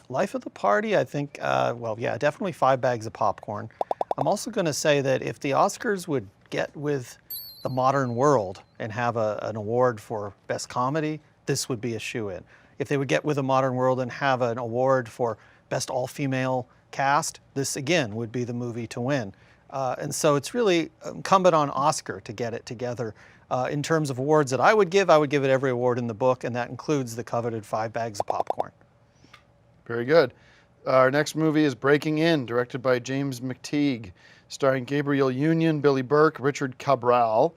Life of the Party, I think, well, yeah, definitely 5 bags of popcorn. I'm also going to say that if the Oscars would get with the modern world and have an award for Best Comedy, this would be a shoo-in. If they would get with the modern world and have an award for Best All-Female Cast, this again would be the movie to win. And so it's really incumbent on Oscar to get it together. In terms of awards that I would give it every award in the book, and that includes the coveted 5 bags of popcorn. Very good. Our next movie is Breaking In, directed by James McTeague, starring Gabrielle Union, Billy Burke, Richard Cabral.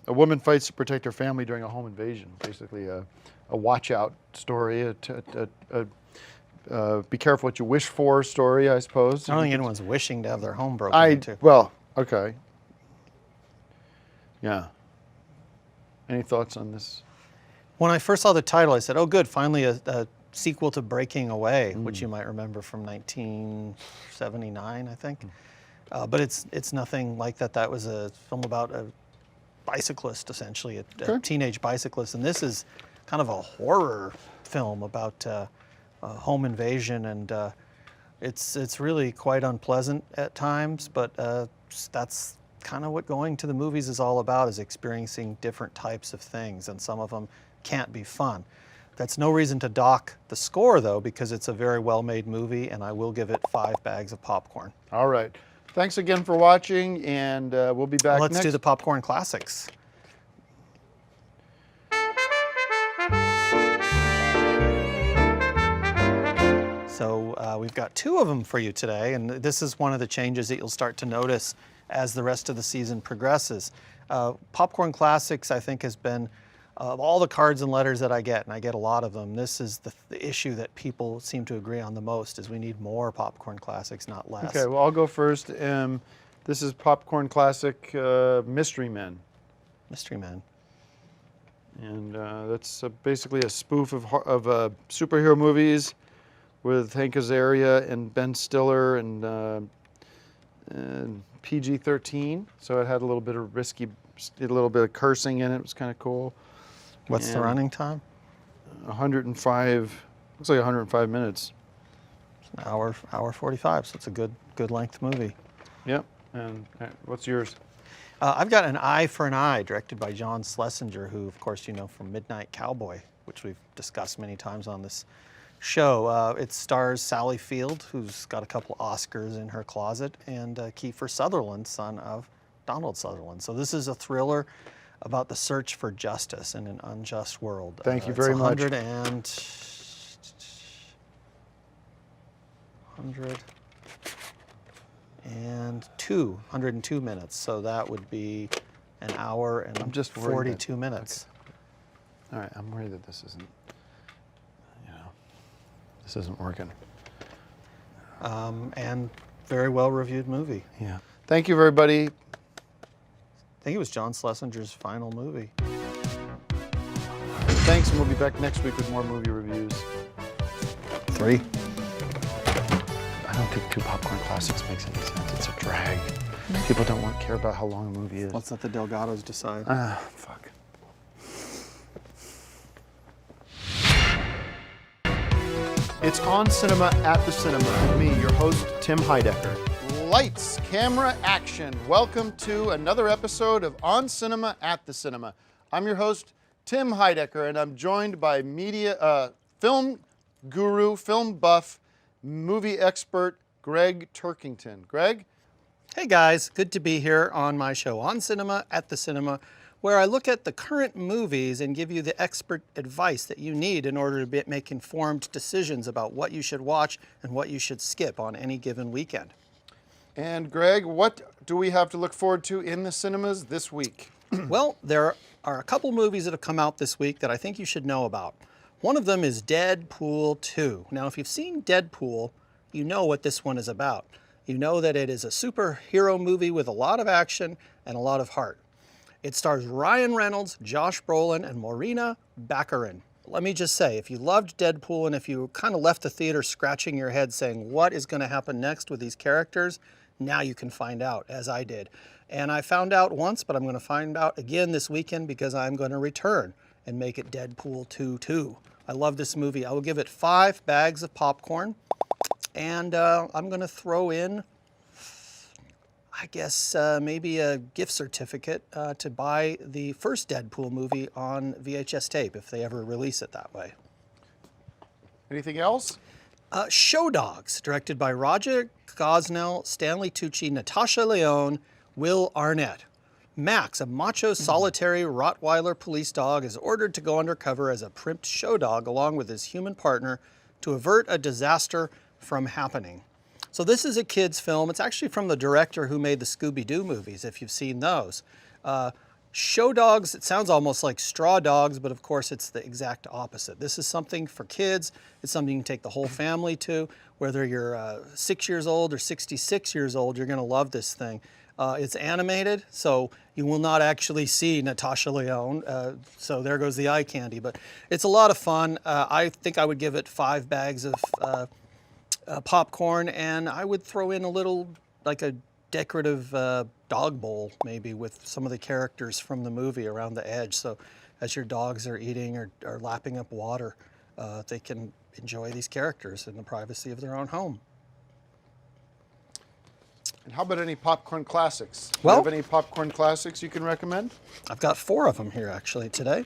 A woman fights to protect her family during a home invasion. Basically a watch-out story, be careful what you wish for story, I suppose. I don't think anyone's wishing to have their home broken into. Well, okay. Yeah. Any thoughts on this? When I first saw the title, I said, oh good, finally a sequel to Breaking Away, which you might remember from 1979, I think. But it's nothing like that. That was a film about a bicyclist, essentially, a teenage bicyclist. And this is kind of a horror film about a home invasion, and it's really quite unpleasant at times, but that's kind of what going to the movies is all about, is experiencing different types of things, and some of them can't be fun. That's no reason to dock the score, though, because it's a very well-made movie, and I will give it 5 bags of popcorn. All right. Thanks again for watching, and we'll be back Let's next. do the popcorn classics. So we've got 2 of them for you today, and this is one of the changes that you'll start to notice as the rest of the season progresses. Popcorn Classics, I think, has been, of all the cards and letters that I get, and I get a lot of them, this is the issue that people seem to agree on the most, is we need more Popcorn Classics, not less. Okay, well, I'll go first. This is Popcorn Classic Mystery Men. Mystery Men. And that's basically a spoof of superhero movies with Hank Azaria and Ben Stiller and PG-13. So it had a little bit of a little bit of cursing in it. It was kind of cool. What's the running time? 105, looks like 105 minutes. It's an hour 45, so it's a good length movie. Yep. And what's yours? I've got An Eye for an Eye, directed by John Schlesinger, who, of course, you know from Midnight Cowboy, which we've discussed many times on this show. It stars Sally Field, who's got a couple Oscars in her closet, and Kiefer Sutherland, son of Donald Sutherland. So this is a thriller about the search for justice in an unjust world. Thank you very much. 102 minutes. So that would be an hour and I'm just worried 42 minutes. Okay. All right, I'm worried that this isn't, this isn't working. And very well reviewed movie. Yeah. Thank you, everybody. I think it was John Schlesinger's final movie. Thanks, and we'll be back next week with more movie reviews. 3. I don't think 2 Popcorn Classics makes any sense. It's a drag. People don't care about how long a movie is. Let's let the Delgados decide. Fuck. It's On Cinema at the Cinema with me, your host, Tim Heidecker. Lights, camera, action. Welcome to another episode of On Cinema at the Cinema. I'm your host, Tim Heidecker, and I'm joined by film guru, film buff, movie expert, Greg Turkington. Greg? Hey guys, good to be here on my show, On Cinema at the Cinema, where I look at the current movies and give you the expert advice that you need in order to make informed decisions about what you should watch and what you should skip on any given weekend. And Greg, what do we have to look forward to in the cinemas this week? Well, there are a couple movies that have come out this week that I think you should know about. One of them is Deadpool 2. Now, if you've seen Deadpool, you know what this one is about. You know that it is a superhero movie with a lot of action and a lot of heart. It stars Ryan Reynolds, Josh Brolin, and Morena Baccarin. Let me just say, if you loved Deadpool and if you kind of left the theater scratching your head saying, what is going to happen next with these characters? Now you can find out, as I did. And I found out once, but I'm going to find out again this weekend because I'm going to return and make it Deadpool 2 too. I love this movie. I will give it 5 bags of popcorn, and I'm going to throw in, I guess, maybe a gift certificate to buy the first Deadpool movie on VHS tape if they ever release it that way. Anything else? Show Dogs, directed by Roger Gosnell, Stanley Tucci, Natasha Lyonne, Will Arnett. Max, a macho, solitary Rottweiler police dog, is ordered to go undercover as a primped show dog along with his human partner to avert a disaster from happening. So this is a kid's film. It's actually from the director who made the Scooby-Doo movies, if you've seen those. Show Dogs, it sounds almost like Straw Dogs, but of course it's the exact opposite. This is something for kids. It's something you can take the whole family to. Whether you're 6 years old or 66 years old, you're going to love this thing. It's animated, so you will not actually see Natasha Lyonne, so there goes the eye candy. But it's a lot of fun. I think I would give it 5 bags of popcorn, and I would throw in a little, like a decorative dog bowl, maybe, with some of the characters from the movie around the edge. So as your dogs are eating or lapping up water, they can enjoy these characters in the privacy of their own home. And how about any popcorn classics? Do Well- you have any popcorn classics you can recommend? I've got 4 of them here actually today.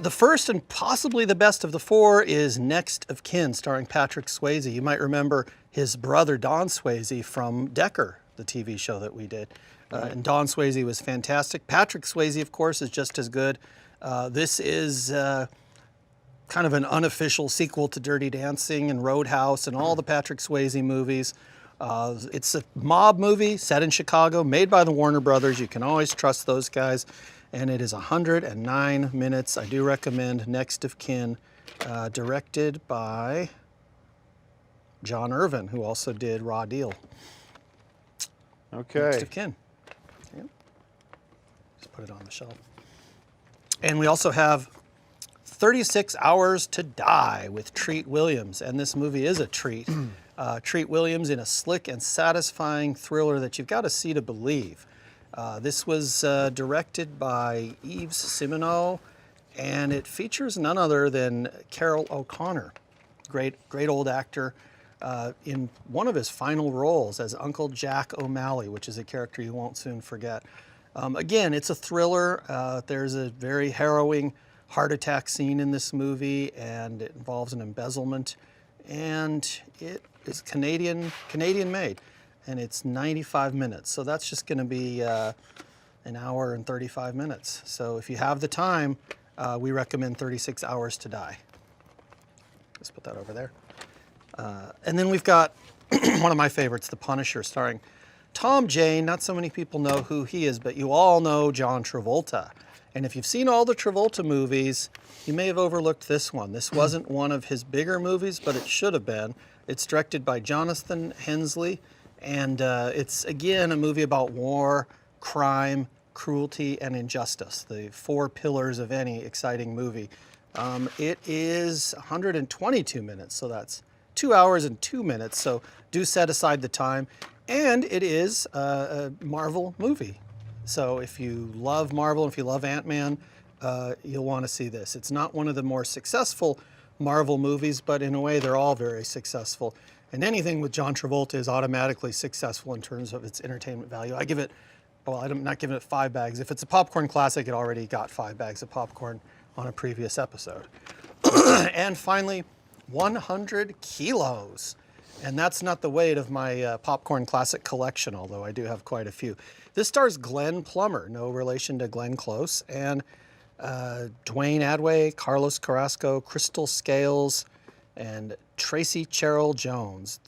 The first and possibly the best of the 4 is Next of Kin, starring Patrick Swayze. You might remember his brother Don Swayze from Decker, the TV show that we did. And Don Swayze was fantastic. Patrick Swayze, of course, is just as good. This is kind of an unofficial sequel to Dirty Dancing and Roadhouse and all the Patrick Swayze movies. It's a mob movie set in Chicago, made by the Warner Brothers. You can always trust those guys. And it is 109 minutes. I do recommend Next of Kin, directed by John Irvin, who also did Raw Deal. Okay. Next of Kin. Yeah. Just put it on the shelf. And we also have 36 Hours to Die with Treat Williams. And this movie is a treat. Treat Williams in a slick and satisfying thriller that you've got to see to believe. This was directed by Yves Simoneau, and it features none other than Carroll O'Connor, great old actor, in one of his final roles as Uncle Jack O'Malley, which is a character you won't soon forget. Again, it's a thriller. There's a very harrowing heart attack scene in this movie, and it involves an embezzlement, and it is Canadian made. And it's 95 minutes. So that's just going to be an hour and 35 minutes. So if you have the time, we recommend 36 Hours to Die. Let's put that over there. And then we've got one of my favorites, The Punisher, starring Tom Jane. Not so many people know who he is, but you all know John Travolta. And if you've seen all the Travolta movies, you may have overlooked this one. This wasn't one of his bigger movies, but it should have been. It's directed by Jonathan Hensley. And it's, again, a movie about war, crime, cruelty, and injustice, the 4 pillars of any exciting movie. It is 122 minutes, so that's 2 hours and 2 minutes, so do set aside the time. And it is a Marvel movie. So if you love Marvel, if you love Ant-Man, you'll want to see this. It's not one of the more successful Marvel movies, but in a way they're all very successful. And anything with John Travolta is automatically successful in terms of its entertainment value. I give it, well, I'm not giving it 5 bags. If it's a popcorn classic, it already got 5 bags of popcorn on a previous episode. And finally, 100 kilos. And that's not the weight of my popcorn classic collection, although I do have quite a few. This stars Glenn Plummer, no relation to Glenn Close, and Dwayne Adway, Carlos Carrasco, Crystal Scales, and Tracy Cheryl Jones,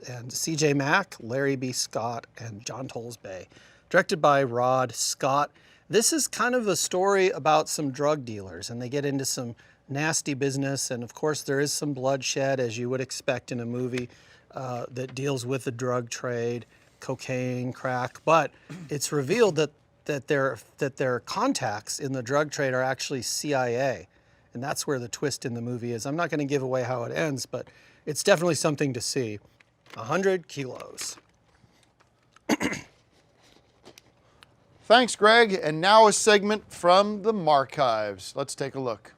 and C.J. Mack, Larry B. Scott, and John Tollesbay. Directed by Rod Scott. This is kind of a story about some drug dealers, and they get into some nasty business, and of course there is some bloodshed, as you would expect in a movie that deals with the drug trade, cocaine, crack, but it's revealed that their contacts in the drug trade are actually CIA. And that's where the twist in the movie is. I'm not going to give away how it ends, but it's definitely something to see. 100 kilos. Thanks, Greg. And now a segment from the Marchives. Let's take a look.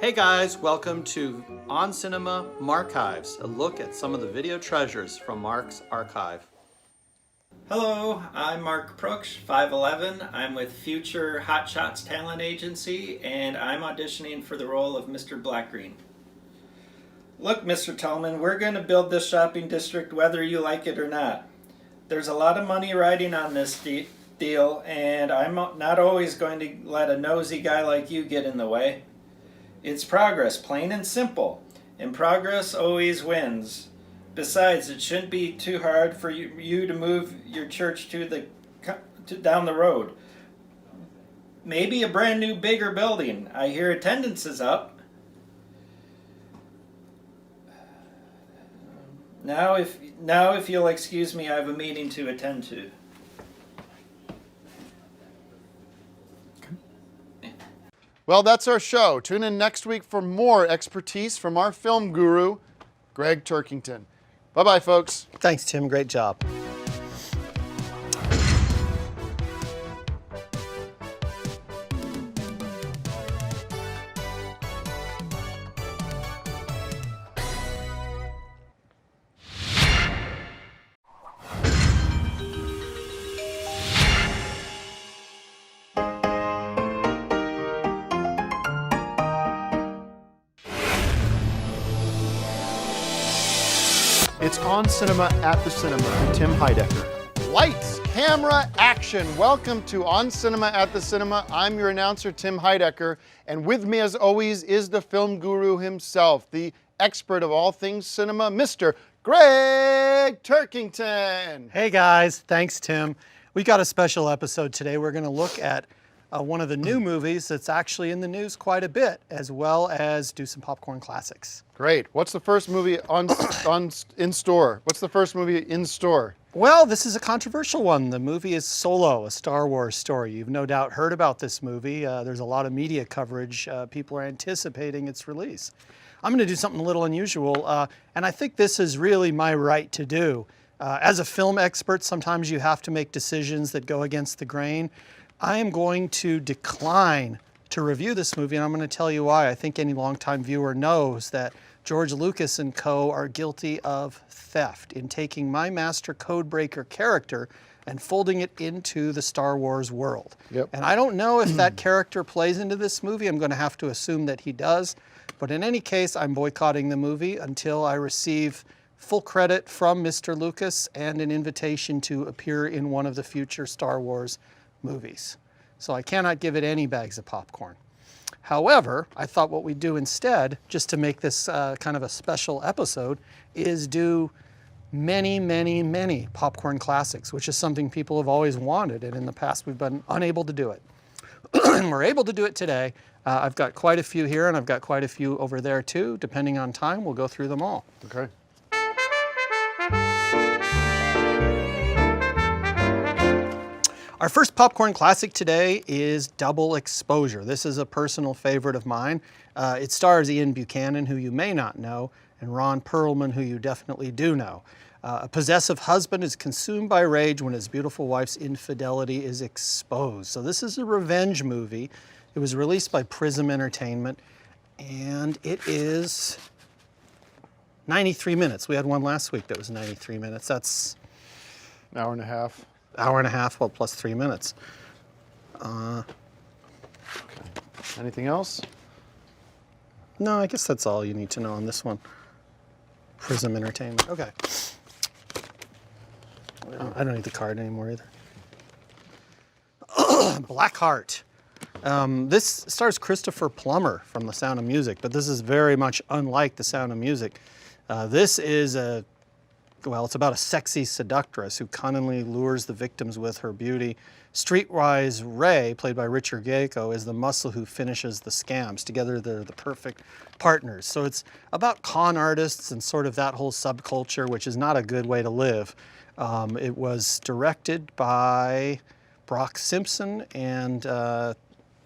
Hey guys, welcome to On Cinema Marchives, a look at some of the video treasures from Mark's archive. Hello, I'm Mark Proksch, 5'11". I'm with Future Hot Shots Talent Agency, and I'm auditioning for the role of Mr. Blackgreen. Look, Mr. Tallman, we're going to build this shopping district whether you like it or not. There's a lot of money riding on this deal, and I'm not always going to let a nosy guy like you get in the way. It's progress, plain and simple, and progress always wins. Besides, it shouldn't be too hard for you to move your church down the road. Maybe a brand new, bigger building. I hear attendance is up. Now if you'll excuse me, I have a meeting to attend to. Well, that's our show. Tune in next week for more expertise from our film guru, Greg Turkington. Bye-bye, folks. Thanks, Tim. Great job. It's On Cinema at the Cinema. I'm Tim Heidecker. Lights, camera, action. Welcome to On Cinema at the Cinema. I'm your announcer, Tim Heidecker, and with me as always is the film guru himself, the expert of all things cinema, Mr. Greg Turkington. Hey guys, thanks Tim. We got a special episode today. We're going to look at one of the new movies that's actually in the news quite a bit, as well as do some popcorn classics. Great. What's the first movie in store? What's the first movie in store? Well, this is a controversial one. The movie is Solo, a Star Wars story. You've no doubt heard about this movie. There's a lot of media coverage. People are anticipating its release. I'm going to do something a little unusual, and I think this is really my right to do. As a film expert, sometimes you have to make decisions that go against the grain. I am going to decline to review this movie, and I'm going to tell you why. I think any longtime viewer knows that George Lucas and co. are guilty of theft in taking my master codebreaker character and folding it into the Star Wars world. Yep. And I don't know if that character plays into this movie. I'm going to have to assume that he does. But in any case, I'm boycotting the movie until I receive full credit from Mr. Lucas and an invitation to appear in one of the future Star Wars movies. So I cannot give it any bags of popcorn. However, I thought what we'd do instead, just to make this kind of a special episode, is do many, many, many popcorn classics, which is something people have always wanted, and in the past we've been unable to do it. And we're able to do it today. I've got quite a few here, and I've got quite a few over there too. Depending on time, we'll go through them all. Okay. Our first popcorn classic today is Double Exposure. This is a personal favorite of mine. It stars Ian Buchanan, who you may not know, and Ron Perlman, who you definitely do know. A possessive husband is consumed by rage when his beautiful wife's infidelity is exposed. So this is a revenge movie. It was released by Prism Entertainment, and it is 93 minutes. We had one last week that was 93 minutes. That's An hour and a half. hour and a half, well, plus 3 minutes. Anything else? No, I guess that's all you need to know on this one. Prism Entertainment. Okay. I don't need the card anymore either. Blackheart. This stars Christopher Plummer from The Sound of Music, but this is very much unlike The Sound of Music. This is a well, it's about a sexy seductress who cunningly lures the victims with her beauty. Streetwise Ray, played by Richard Grieco, is the muscle who finishes the scams. Together, they're the perfect partners. So it's about con artists and sort of that whole subculture, which is not a good way to live. It was directed by Brock Simpson and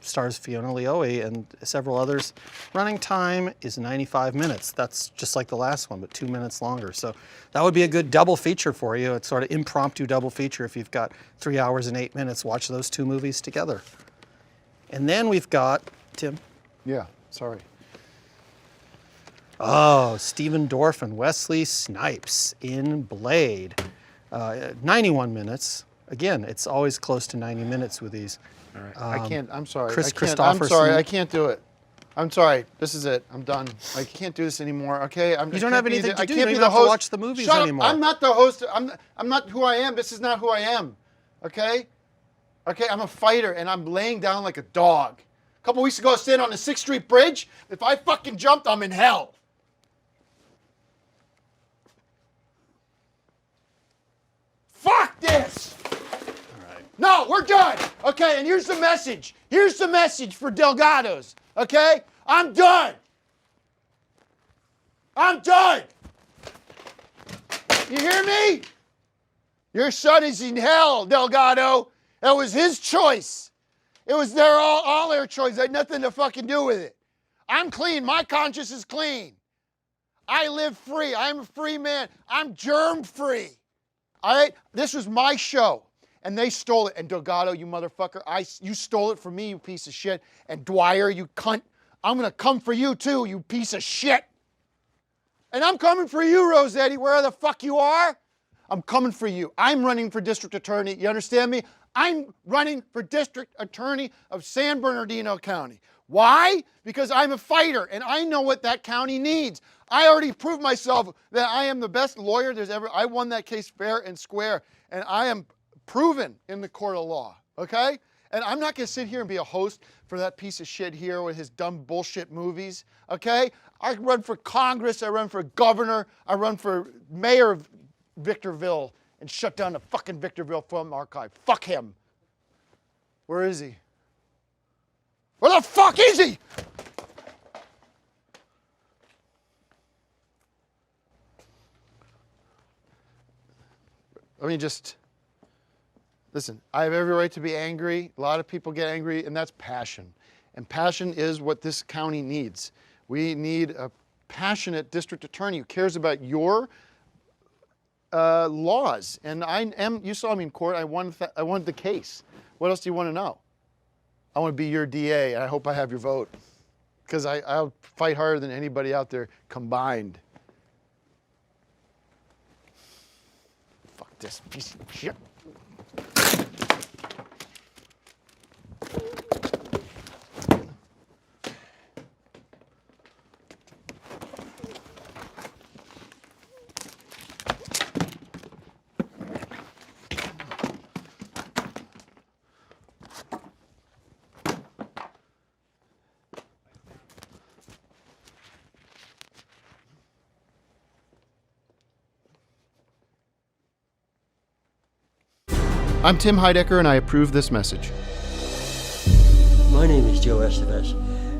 stars Fiona Leoe and several others. Running time is 95 minutes. That's just like the last one, but 2 minutes longer. So that would be a good double feature for you. It's sort of impromptu double feature. If you've got 3 hours and 8 minutes, watch those two movies together. And then we've got, Tim? Yeah, sorry. Oh, Stephen Dorff and Wesley Snipes in Blade. 91 minutes. Again, it's always close to 90 minutes with these. All right. I can't, I'm sorry. Chris I can't, I'm Christopherson. sorry, I can't do it. I'm sorry. This is it. I'm done. I can't do this anymore. Okay. You don't have anything to do. I You can't don't be even the have to host. watch the movies Shut anymore. Up. I'm not the host. I'm not who I am. This is not who I am. Okay. Okay. I'm a fighter, and I'm laying down like a dog. A couple weeks ago, I was standing on the 6th Street Bridge. If I fucking jumped, I'm in hell. Fuck this. No, we're done. Okay, and here's the message. Here's the message for Delgados. Okay? I'm done. I'm done. You hear me? Your son is in hell, Delgado. That was his choice. It was all their choice. It had nothing to fucking do with it. I'm clean. My conscience is clean. I live free. I'm a free man. I'm germ free. All right? This was my show. And they stole it. And Delgado, you motherfucker, you stole it from me, you piece of shit. And Dwyer, you cunt, I'm gonna come for you too, you piece of shit. And I'm coming for you, Rossetti, where the fuck you are. I'm coming for you. I'm running for district attorney. You understand me? I'm running for district attorney of San Bernardino County. Why? Because I'm a fighter and I know what that county needs. I already proved myself that I am the best lawyer there's ever. I won that case fair and square, and I am proven in the court of law, okay? And I'm not gonna sit here and be a host for that piece of shit here with his dumb bullshit movies, okay? I run for Congress, I run for governor, I run for mayor of Victorville and shut down the fucking Victorville Film Archive. Fuck him. Where is he? Where the fuck is he? I mean, just, listen, I have every right to be angry. A lot of people get angry, and that's passion. And passion is what this county needs. We need a passionate district attorney who cares about your laws. And you saw me in court, I won the case. What else do you want to know? I want to be your DA, and I hope I have your vote. Because I'll fight harder than anybody out there combined. Fuck this piece of shit. I'm Tim Heidecker, and I approve this message. My name is Joe Estevez.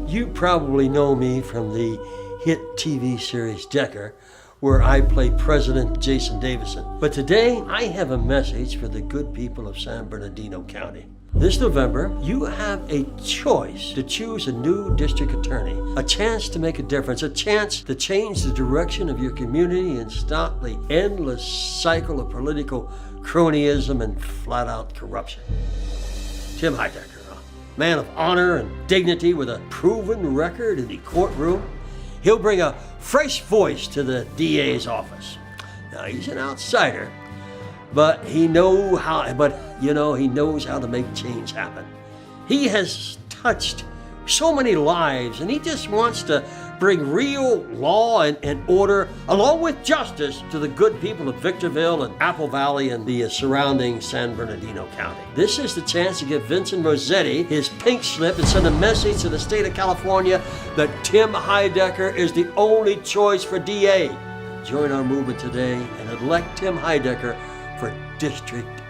You probably know me from the hit TV series Decker, where I play President Jason Davison. But today, I have a message for the good people of San Bernardino County. This November, you have a choice to choose a new district attorney, a chance to make a difference, a chance to change the direction of your community and stop the endless cycle of political cronyism and flat-out corruption. Tim Heidecker, a man of honor and dignity with a proven record in the courtroom. He'll bring a fresh voice to the DA's office. Now, he's an outsider, but he knows how to make change happen. He has touched so many lives, and he just wants to bring real law and order, along with justice, to the good people of Victorville and Apple Valley and the surrounding San Bernardino County. This is the chance to give Vincent Rossetti his pink slip and send a message to the state of California that Tim Heidecker is the only choice for DA. Join our movement today and elect Tim Heidecker for District